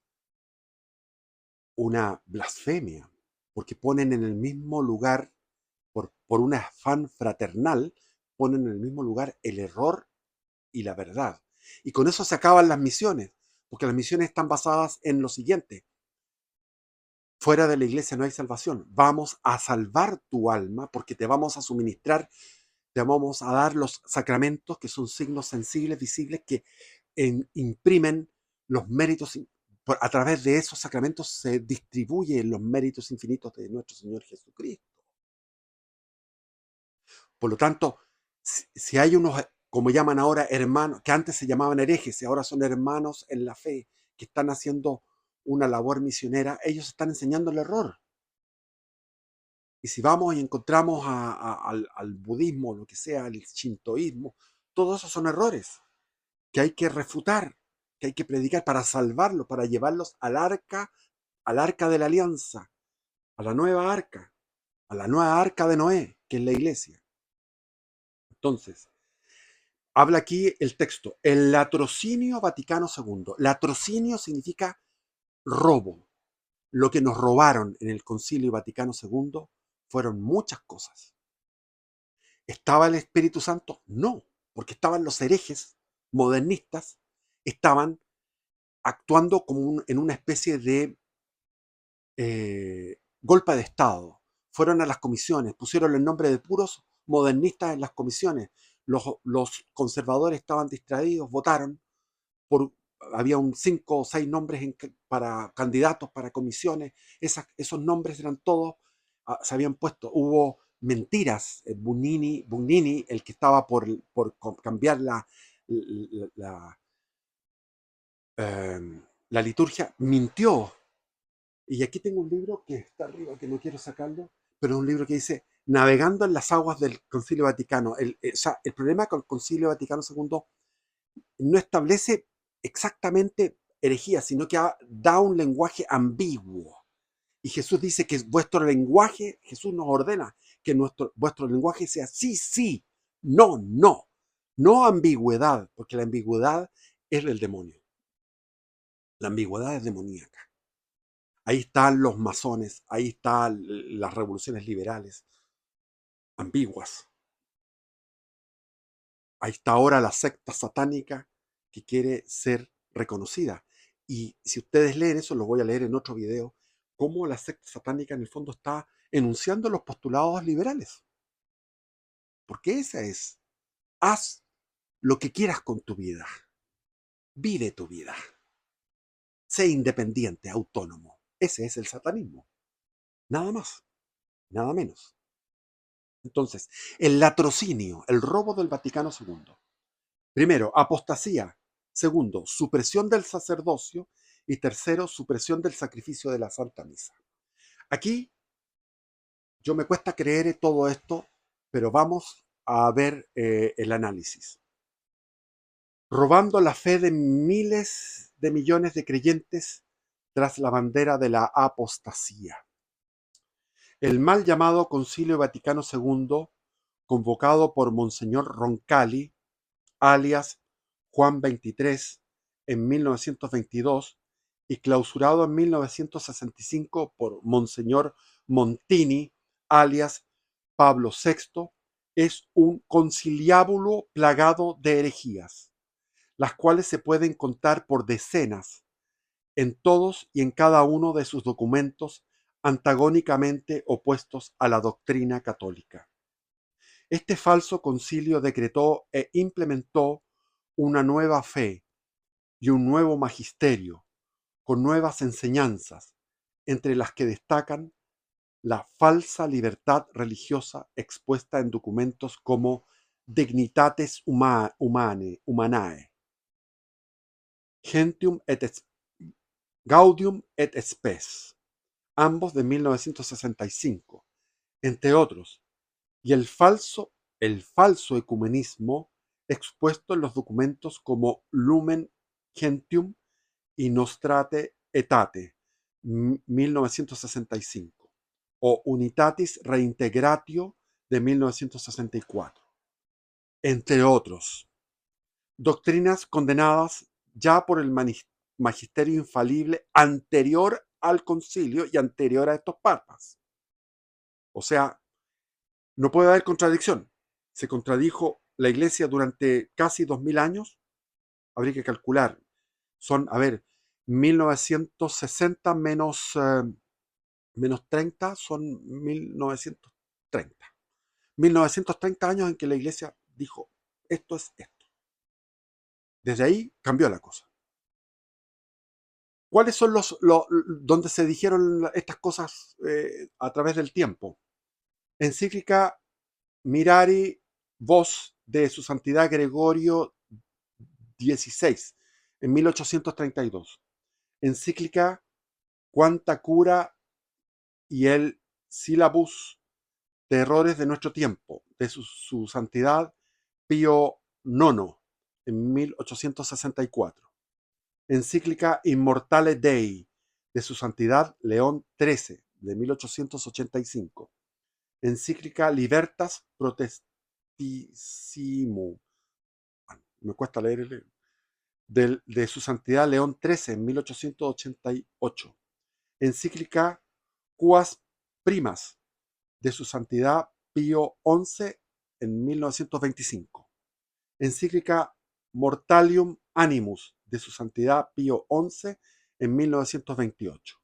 una blasfemia, porque ponen en el mismo lugar, por un afán fraternal, ponen en el mismo lugar el error y la verdad. Y con eso se acaban las misiones, porque las misiones están basadas en lo siguiente: fuera de la iglesia no hay salvación. Vamos a salvar tu alma porque te vamos a suministrar, te vamos a dar los sacramentos, que son signos sensibles, visibles, que imprimen los méritos. A través de esos sacramentos se distribuyen los méritos infinitos de nuestro Señor Jesucristo. Por lo tanto, si hay unos, como llaman ahora, hermanos, que antes se llamaban herejes y ahora son hermanos en la fe, que están haciendo una labor misionera, ellos están enseñando el error. Y si vamos y encontramos al budismo, lo que sea, al shintoísmo, todos esos son errores que hay que refutar, que hay que predicar para salvarlos, para llevarlos al arca de la alianza, a la nueva arca de Noé, que es la iglesia. Entonces, habla aquí el texto, el latrocinio Vaticano II. Latrocinio significa robo. Lo que nos robaron en el Concilio Vaticano II fueron muchas cosas. ¿Estaba el Espíritu Santo? No, porque estaban los herejes modernistas, estaban actuando como en una especie de golpe de Estado. Fueron a las comisiones, pusieron el nombre de puros modernistas en las comisiones. Los conservadores estaban distraídos, votaron. Había 5 o 6 nombres para candidatos, para comisiones. Esos nombres eran todos, se habían puesto. Hubo mentiras. Bugnini, el que estaba por cambiar la, la liturgia, mintió. Y aquí tengo un libro que está arriba, que no quiero sacarlo, pero es un libro que dice Navegando en las aguas del Concilio Vaticano. O sea, el problema con el Concilio Vaticano II no establece exactamente herejía, sino que da un lenguaje ambiguo. Y Jesús dice que vuestro lenguaje, Jesús nos ordena que vuestro lenguaje sea sí, sí, no, no. No ambigüedad, porque la ambigüedad es del demonio. La ambigüedad es demoníaca. Ahí están los masones, ahí están las revoluciones liberales, ambiguas. Ahí está ahora la secta satánica que quiere ser reconocida. Y si ustedes leen eso, lo voy a leer en otro video, cómo la secta satánica en el fondo está enunciando los postulados liberales. Porque esa es, haz lo que quieras con tu vida, vive tu vida, sé independiente, autónomo. Ese es el satanismo. Nada más, nada menos. Entonces, el latrocinio, el robo del Vaticano II. Primero, apostasía. Segundo, supresión del sacerdocio. Y tercero, supresión del sacrificio de la Santa Misa. Aquí yo me cuesta creer todo esto, pero vamos a ver el análisis. Robando la fe de miles de millones de creyentes tras la bandera de la apostasía. El mal llamado Concilio Vaticano II, convocado por Monseñor Roncalli, alias Juan XXIII, en 1922 y clausurado en 1965 por Monseñor Montini, alias Pablo VI, es un conciliábulo plagado de herejías, las cuales se pueden contar por decenas en todos y en cada uno de sus documentos antagónicamente opuestos a la doctrina católica. Este falso concilio decretó e implementó una nueva fe y un nuevo magisterio, con nuevas enseñanzas, entre las que destacan la falsa libertad religiosa expuesta en documentos como Dignitates Humanae, Gaudium et Spes, ambos de 1965, entre otros, y el falso ecumenismo expuesto en los documentos como Lumen Gentium y Nostrate Aetate, 1965, o Unitatis Reintegratio de 1964, entre otros. Doctrinas condenadas ya por el magisterio infalible anterior al concilio y anterior a estos papas. O sea, no puede haber contradicción. Se contradijo la iglesia durante casi 2000 años. Habría que calcular. Son, 1960 menos 30 son 1930. 1930 años en que la iglesia dijo, esto es esto. Desde ahí cambió la cosa. ¿Cuáles son donde se dijeron estas cosas a través del tiempo? Encíclica Mirari Vos de su santidad Gregorio XVI en 1832. Encíclica Quanta Cura y el Syllabus de errores de nuestro tiempo de su santidad Pío IX en 1864. Encíclica Immortale Dei de su santidad León XIII de 1885. Encíclica Libertas Protestissimum, me cuesta leer, de su santidad León XIII en 1888. Encíclica Quas Primas de su santidad Pío XI en 1925. Encíclica Mortalium Animus de su santidad Pío XI en 1928.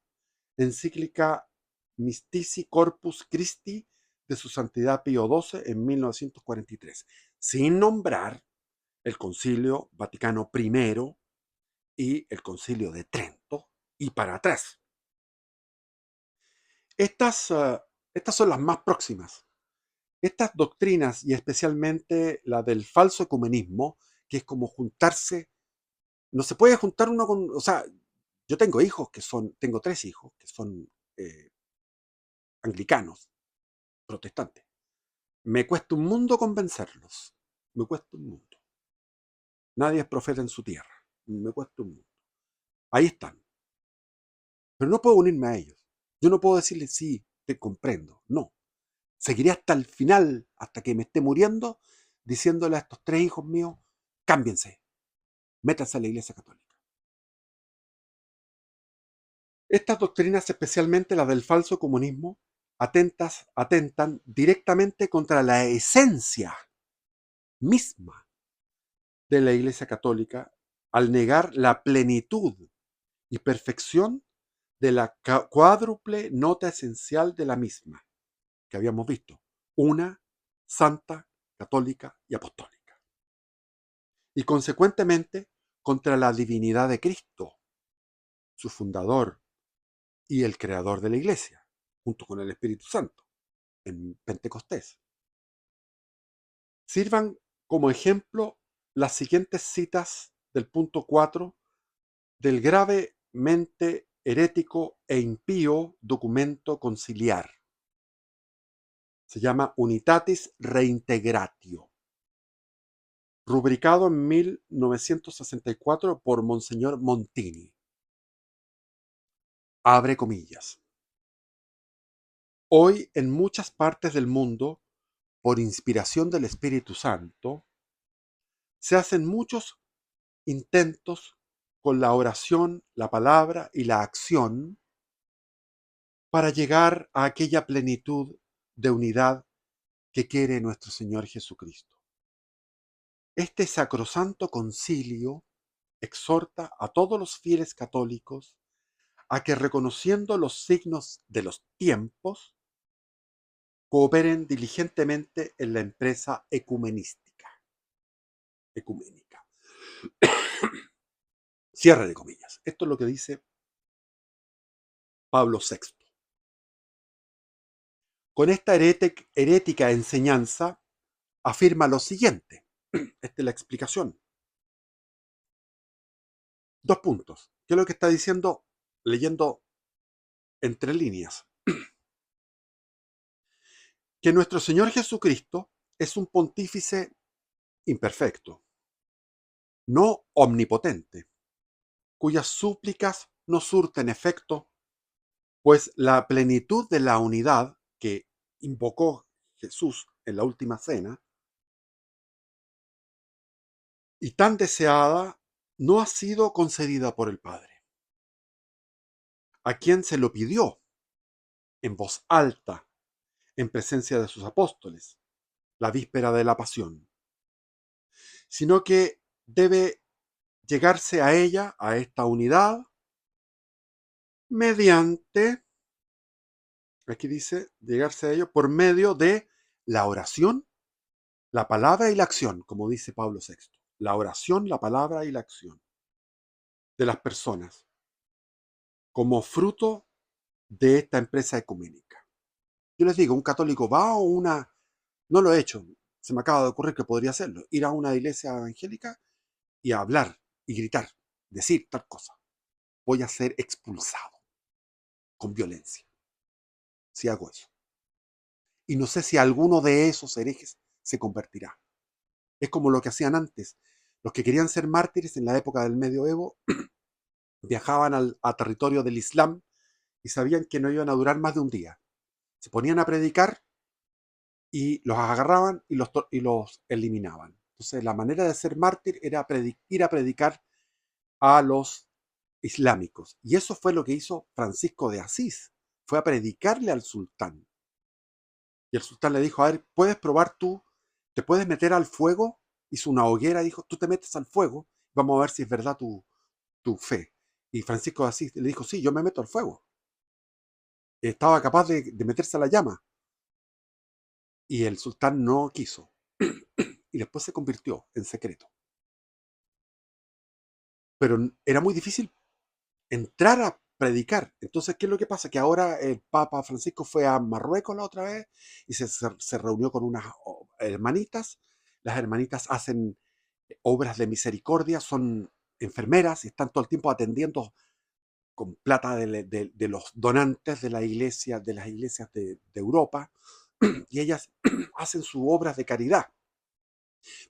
Encíclica Mystici Corpus Christi de su santidad Pío XII en 1943, sin nombrar el Concilio Vaticano I y el Concilio de Trento y para atrás. Estas son las más próximas. Estas doctrinas, y especialmente la del falso ecumenismo, que es como juntarse, no se puede juntar uno con, o sea, yo tengo tengo 3 hijos que son anglicanos, protestantes. Me cuesta un mundo convencerlos, me cuesta un mundo. Nadie es profeta en su tierra, me cuesta un mundo. Ahí están, pero no puedo unirme a ellos. Yo no puedo decirles, sí, te comprendo, no. Seguiré hasta el final, hasta que me esté muriendo, diciéndole a estos 3 hijos míos, cámbiense, métanse a la Iglesia Católica. Estas doctrinas, especialmente las del falso comunismo, atentan directamente contra la esencia misma de la Iglesia Católica al negar la plenitud y perfección de la cuádruple nota esencial de la misma, que habíamos visto, una, santa, católica y apostólica. Y consecuentemente contra la divinidad de Cristo, su fundador y el creador de la Iglesia, junto con el Espíritu Santo, en Pentecostés. Sirvan como ejemplo las siguientes citas del punto 4 del gravemente herético e impío documento conciliar. Se llama Unitatis Reintegratio, rubricado en 1964 por Monseñor Montini. Abre comillas. Hoy en muchas partes del mundo, por inspiración del Espíritu Santo, se hacen muchos intentos con la oración, la palabra y la acción para llegar a aquella plenitud de unidad que quiere nuestro Señor Jesucristo. Este sacrosanto concilio exhorta a todos los fieles católicos a que, reconociendo los signos de los tiempos, cooperen diligentemente en la empresa ecuménica. Cierre de comillas. Esto es lo que dice Pablo VI. Con esta herética enseñanza afirma lo siguiente. Esta es la explicación. 2 puntos. ¿Qué es lo que está diciendo? Leyendo entre líneas. Que nuestro Señor Jesucristo es un pontífice imperfecto, no omnipotente, cuyas súplicas no surten efecto, pues la plenitud de la unidad que invocó Jesús en la última cena y tan deseada no ha sido concedida por el Padre, a quien se lo pidió en voz alta, en presencia de sus apóstoles, la víspera de la pasión, sino que debe llegarse a ella, a esta unidad, mediante, aquí dice, llegarse a ello por medio de la oración, la palabra y la acción, como dice Pablo VI. La oración, la palabra y la acción de las personas como fruto de esta empresa ecuménica. Yo les digo, un católico va a una, no lo he hecho, se me acaba de ocurrir que podría hacerlo, ir a una iglesia evangélica y hablar y gritar, decir tal cosa. Voy a ser expulsado con violencia si hago eso. Y no sé si alguno de esos herejes se convertirá. Es como lo que hacían antes. Los que querían ser mártires en la época del medioevo viajaban a territorio del Islam y sabían que no iban a durar más de un día. Se ponían a predicar y los agarraban y los eliminaban. Entonces la manera de ser mártir era ir a predicar a los islámicos. Y eso fue lo que hizo Francisco de Asís. Fue a predicarle al sultán. Y el sultán le dijo, a ver, ¿puedes probar tú? ¿Te puedes meter al fuego? Hizo una hoguera y dijo, tú te metes al fuego, vamos a ver si es verdad tu fe. Y Francisco de Asís le dijo, sí, yo me meto al fuego. Estaba capaz de meterse a la llama. Y el sultán no quiso. Y después se convirtió en secreto. Pero era muy difícil entrar a predicar. Entonces, ¿qué es lo que pasa? Que ahora el Papa Francisco fue a Marruecos la otra vez y se reunió con unas hermanitas. Las hermanitas hacen obras de misericordia, son enfermeras y están todo el tiempo atendiendo con plata de los donantes de la iglesia, de las iglesias de Europa, y ellas hacen sus obras de caridad.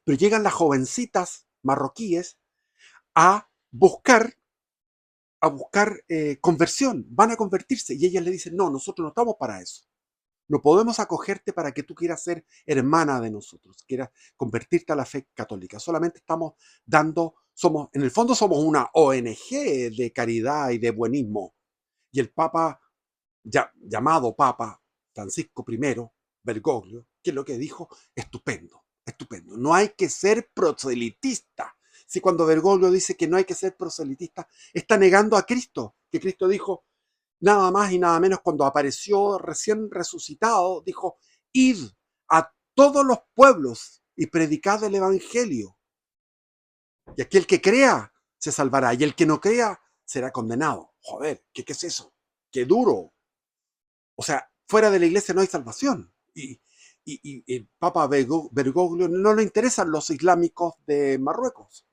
Pero llegan las jovencitas marroquíes a buscar conversión, van a convertirse y ellas le dicen, no, nosotros no estamos para eso. No podemos acogerte para que tú quieras ser hermana de nosotros, quieras convertirte a la fe católica. Solamente estamos en el fondo somos una ONG de caridad y de buenismo. Y el Papa, llamado Papa Francisco I, Bergoglio, ¿qué es lo que dijo? Estupendo, estupendo. No hay que ser proselitista. Si cuando Bergoglio dice que no hay que ser proselitista, está negando a Cristo, que Cristo dijo, nada más y nada menos cuando apareció recién resucitado, dijo, id a todos los pueblos y predicad el Evangelio. Y aquel que crea se salvará y el que no crea será condenado. Joder, ¿qué es eso? Qué duro. O sea, fuera de la iglesia no hay salvación. Y el Papa Bergoglio no le interesan los islámicos de Marruecos.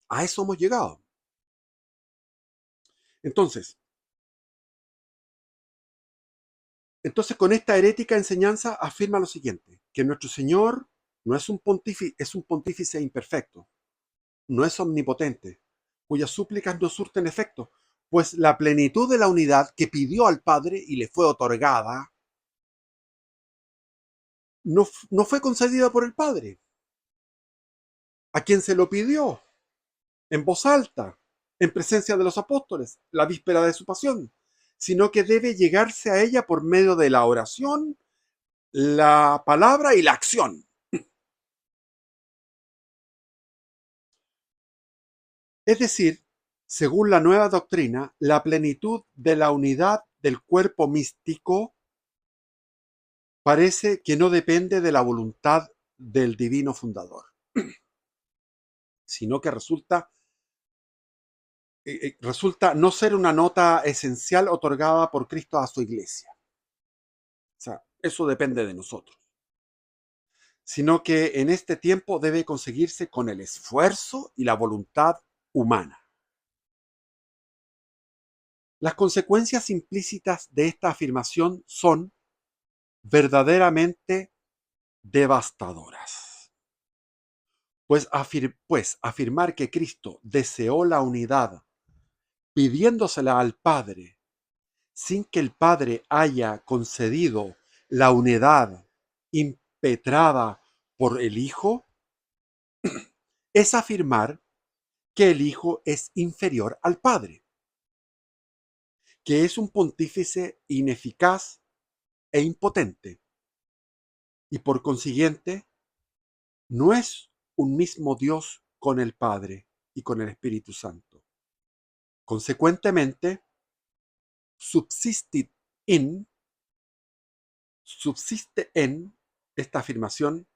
A eso hemos llegado. Entonces, con esta herética enseñanza afirma lo siguiente, que nuestro Señor no es un pontífice, es un pontífice imperfecto, no es omnipotente, cuyas súplicas no surten efecto, pues la plenitud de la unidad que pidió al Padre y le fue otorgada, no fue concedida por el Padre, a quien se lo pidió, en voz alta, en presencia de los apóstoles, la víspera de su pasión, sino que debe llegarse a ella por medio de la oración, la palabra y la acción. Es decir, según la nueva doctrina, la plenitud de la unidad del cuerpo místico parece que no depende de la voluntad del divino fundador, sino que resulta no ser una nota esencial otorgada por Cristo a su iglesia. O sea, eso depende de nosotros, sino que en este tiempo debe conseguirse con el esfuerzo y la voluntad humana. Las consecuencias implícitas de esta afirmación son verdaderamente devastadoras. Pues afirmar que Cristo deseó la unidad pidiéndosela al Padre sin que el Padre haya concedido la unidad impetrada por el Hijo, es afirmar que el Hijo es inferior al Padre, que es un pontífice ineficaz e impotente, y por consiguiente no es un mismo Dios con el Padre y con el Espíritu Santo. Consecuentemente, subsistit in subsiste en esta afirmación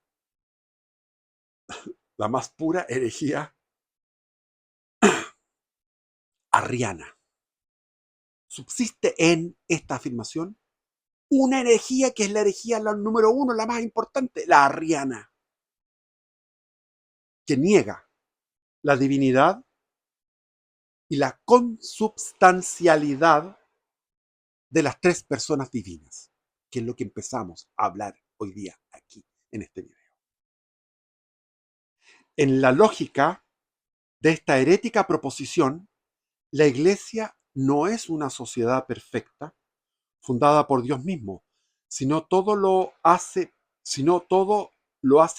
la más pura herejía arriana. Subsiste en esta afirmación una herejía que es la herejía la número uno, la más importante, la arriana, que niega la divinidad y la consubstancialidad de las tres personas divinas, que es lo que empezamos a hablar hoy día aquí en este video. En la lógica de esta herética proposición, la Iglesia no es una sociedad perfecta fundada por Dios mismo, sino todo lo hace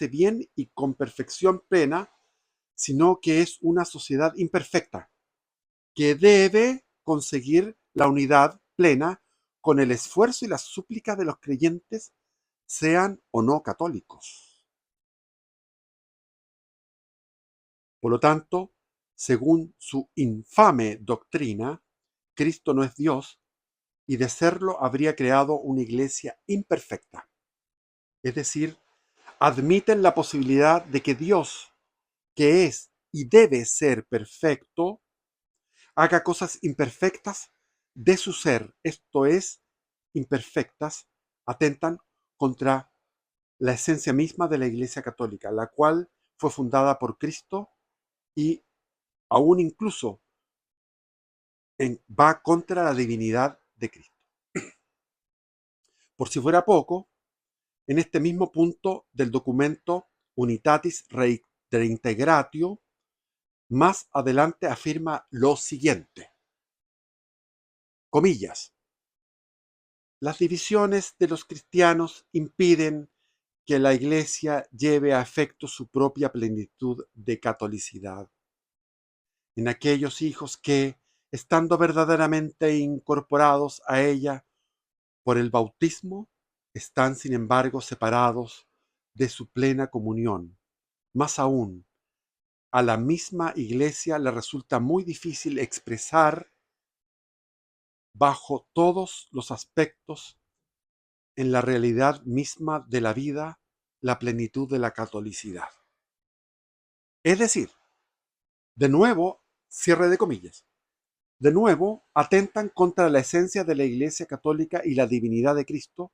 bien y con perfección plena, sino que es una sociedad imperfecta que debe conseguir la unidad plena con el esfuerzo y la súplica de los creyentes, sean o no católicos. Por lo tanto, según su infame doctrina, Cristo no es Dios y de serlo habría creado una iglesia imperfecta. Es decir, admiten la posibilidad de que Dios, que es y debe ser perfecto, haga cosas imperfectas de su ser, esto es, imperfectas, atentan contra la esencia misma de la Iglesia Católica, la cual fue fundada por Cristo y aún incluso va contra la divinidad de Cristo. Por si fuera poco, en este mismo punto del documento Unitatis Reintegratio, más adelante afirma lo siguiente, comillas, las divisiones de los cristianos impiden que la Iglesia lleve a efecto su propia plenitud de catolicidad. En aquellos hijos que, estando verdaderamente incorporados a ella por el bautismo, están sin embargo separados de su plena comunión. Más aún, a la misma Iglesia le resulta muy difícil expresar bajo todos los aspectos en la realidad misma de la vida la plenitud de la catolicidad. Es decir, de nuevo, cierre de comillas, de nuevo atentan contra la esencia de la Iglesia Católica y la divinidad de Cristo,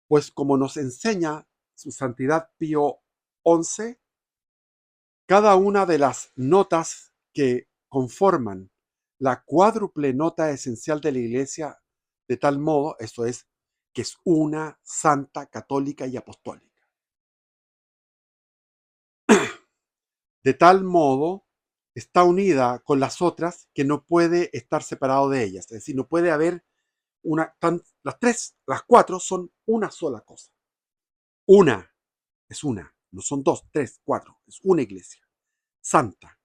pues como nos enseña su Santidad Pío XI, cada una de las notas que conforman la cuádruple nota esencial de la Iglesia, de tal modo, esto es, que es una, santa, católica y apostólica. De tal modo, está unida con las otras que no puede estar separado de ellas. Es decir, no puede haber las cuatro son una sola cosa. Una, es una, no son dos, tres, cuatro, es una iglesia. Santa,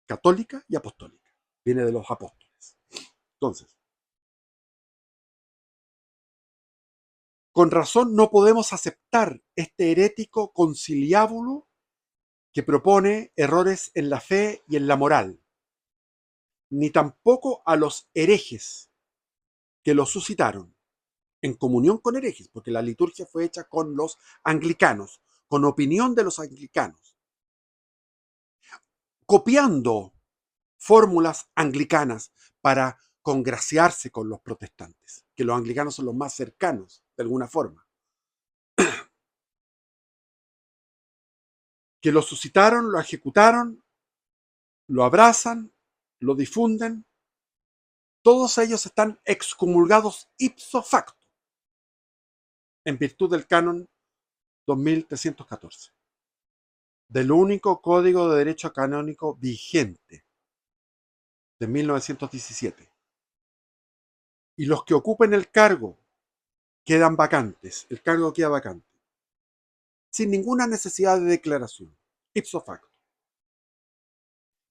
católica y apostólica. Viene de los apóstoles. Entonces, con razón no podemos aceptar este herético conciliábulo que propone errores en la fe y en la moral, ni tampoco a los herejes que lo suscitaron, en comunión con herejes, porque la liturgia fue hecha con los anglicanos, con opinión de los anglicanos, copiando fórmulas anglicanas para congraciarse con los protestantes, que los anglicanos son los más cercanos, de alguna forma, que lo suscitaron, lo ejecutaron, lo abrazan, lo difunden, todos ellos están excomulgados ipso facto, en virtud del canon 2314, del único código de derecho canónico vigente de 1917. Y los que ocupen el cargo quedan vacantes, el cargo queda vacante, sin ninguna necesidad de declaración, ipso facto.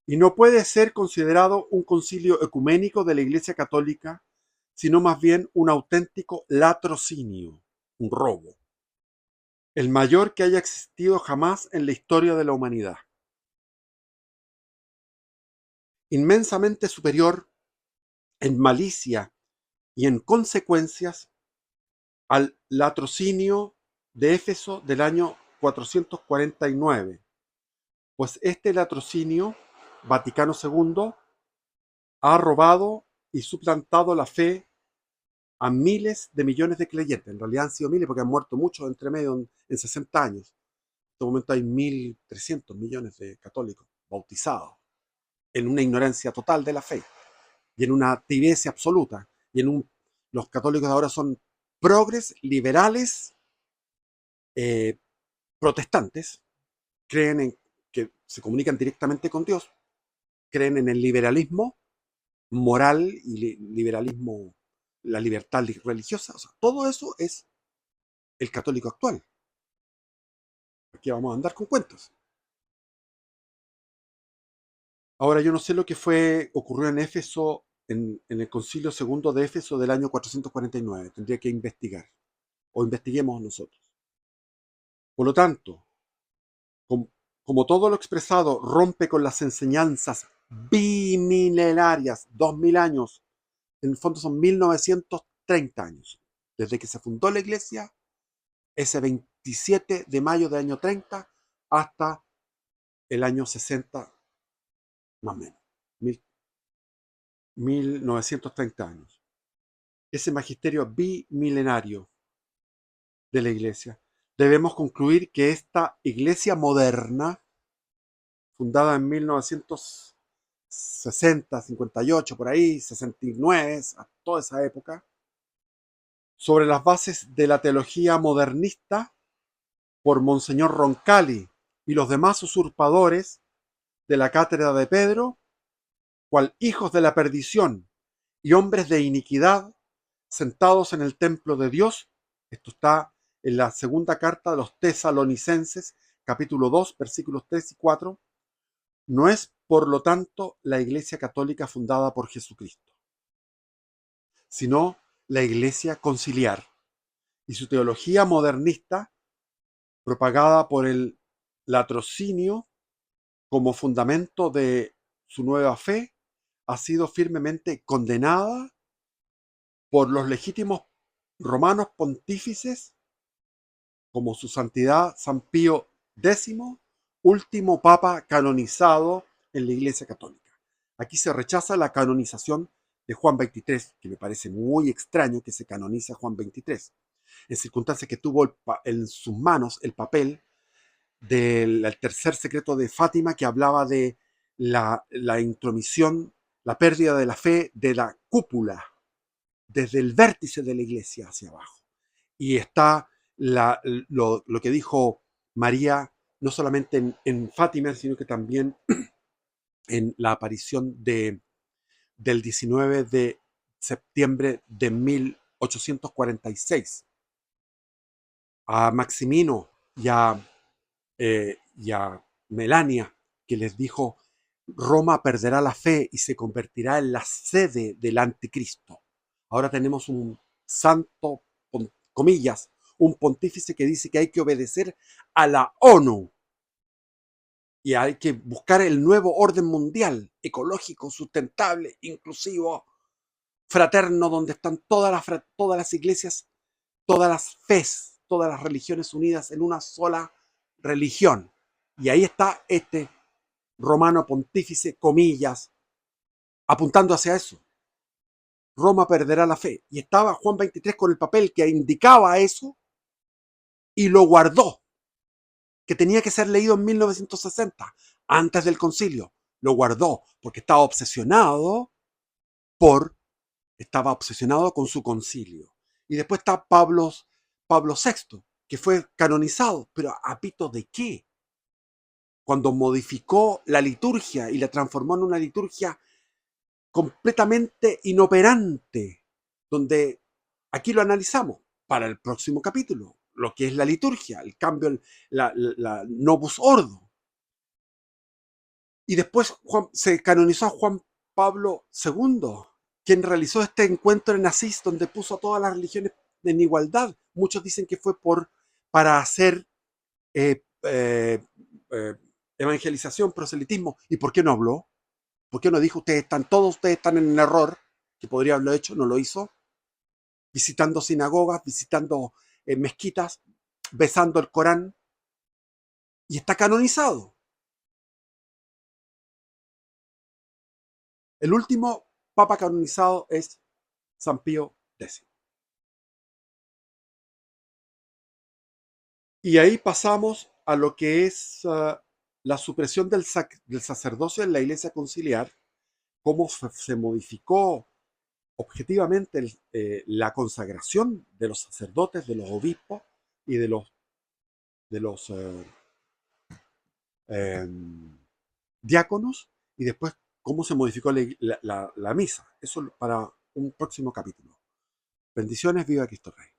Y no puede ser considerado un concilio ecuménico de la Iglesia Católica, sino más bien un auténtico latrocinio, un robo, el mayor que haya existido jamás en la historia de la humanidad. Inmensamente superior en malicia y en consecuencias al latrocinio de Éfeso del año 449. Pues este latrocinio, Vaticano II, ha robado y suplantado la fe a miles de millones de creyentes. En realidad han sido miles porque han muerto muchos entre medio en 60 años. En este momento hay 1.300 millones de católicos bautizados en una ignorancia total de la fe y en una tibieza absoluta. Los católicos de ahora son progres, liberales, eh, protestantes, creen en que se comunican directamente con Dios, creen en el liberalismo moral y liberalismo, la libertad religiosa. O sea, todo eso es el católico actual. Aquí vamos a andar con cuentos. Ahora, yo no sé lo que ocurrió en Éfeso, en el Concilio Segundo de Éfeso del año 449. Tendría que investigar, o investiguemos nosotros. Por lo tanto, com- como todo lo expresado rompe con las enseñanzas bimilenarias, 2000 años, en el fondo son 1930 años, desde que se fundó la iglesia, ese 27 de mayo del año 30 hasta el año 60, más o menos, 1930 años. Ese magisterio bimilenario de la iglesia. Debemos concluir que esta iglesia moderna, fundada en 1960, 58, por ahí, 69, a toda esa época, sobre las bases de la teología modernista por Monseñor Roncalli y los demás usurpadores de la cátedra de Pedro, cual hijos de la perdición y hombres de iniquidad, sentados en el templo de Dios. Esto está en la segunda carta de los Tesalonicenses, capítulo 2, versículos 3 y 4. No es, por lo tanto, la Iglesia Católica fundada por Jesucristo, sino la Iglesia conciliar. Y su teología modernista, propagada por el latrocinio como fundamento de su nueva fe, ha sido firmemente condenada por los legítimos romanos pontífices como su santidad San Pío X, último papa canonizado en la Iglesia Católica. Aquí se rechaza la canonización de Juan XXIII, que me parece muy extraño que se canonice a Juan XXIII, en circunstancias que tuvo en sus manos el papel del tercer secreto de Fátima, que hablaba de la intromisión, la pérdida de la fe de la cúpula, desde el vértice de la iglesia hacia abajo. Y está lo que dijo María, no solamente en Fátima, sino que también en la aparición del 19 de septiembre de 1846 a Maximino y a Melania, que les dijo: Roma perderá la fe y se convertirá en la sede del anticristo. Ahora tenemos un santo, comillas, un pontífice que dice que hay que obedecer a la ONU y hay que buscar el nuevo orden mundial, ecológico, sustentable, inclusivo, fraterno, donde están todas las iglesias, todas las fes, todas las religiones unidas en una sola religión. Y ahí está este romano pontífice, comillas, apuntando hacia eso. Roma perderá la fe. Y estaba Juan XXIII con el papel que indicaba eso y lo guardó, que tenía que ser leído en 1960, antes del concilio. Lo guardó porque estaba obsesionado con su concilio. Y después está Pablo VI, que fue canonizado, pero ¿a pito de qué? Cuando modificó la liturgia y la transformó en una liturgia completamente inoperante, donde aquí lo analizamos para el próximo capítulo, lo que es la liturgia, el cambio, la Novus Ordo. Y después se canonizó a Juan Pablo II, quien realizó este encuentro en Asís, donde puso a todas las religiones en igualdad. Muchos dicen que fue para hacer eh, eh, eh, evangelización, proselitismo. ¿Y por qué no habló? ¿Por qué no dijo: todos ustedes están en error? Que podría haberlo hecho, no lo hizo. Visitando sinagogas, visitando en mezquitas besando el Corán y está canonizado. El último papa canonizado es San Pío X. Y ahí pasamos a lo que es la supresión del sacerdocio en la Iglesia conciliar, cómo se modificó objetivamente la consagración de los sacerdotes, de los obispos y de los eh, diáconos, y después cómo se modificó la misa. Eso para un próximo capítulo. Bendiciones, viva Cristo Rey.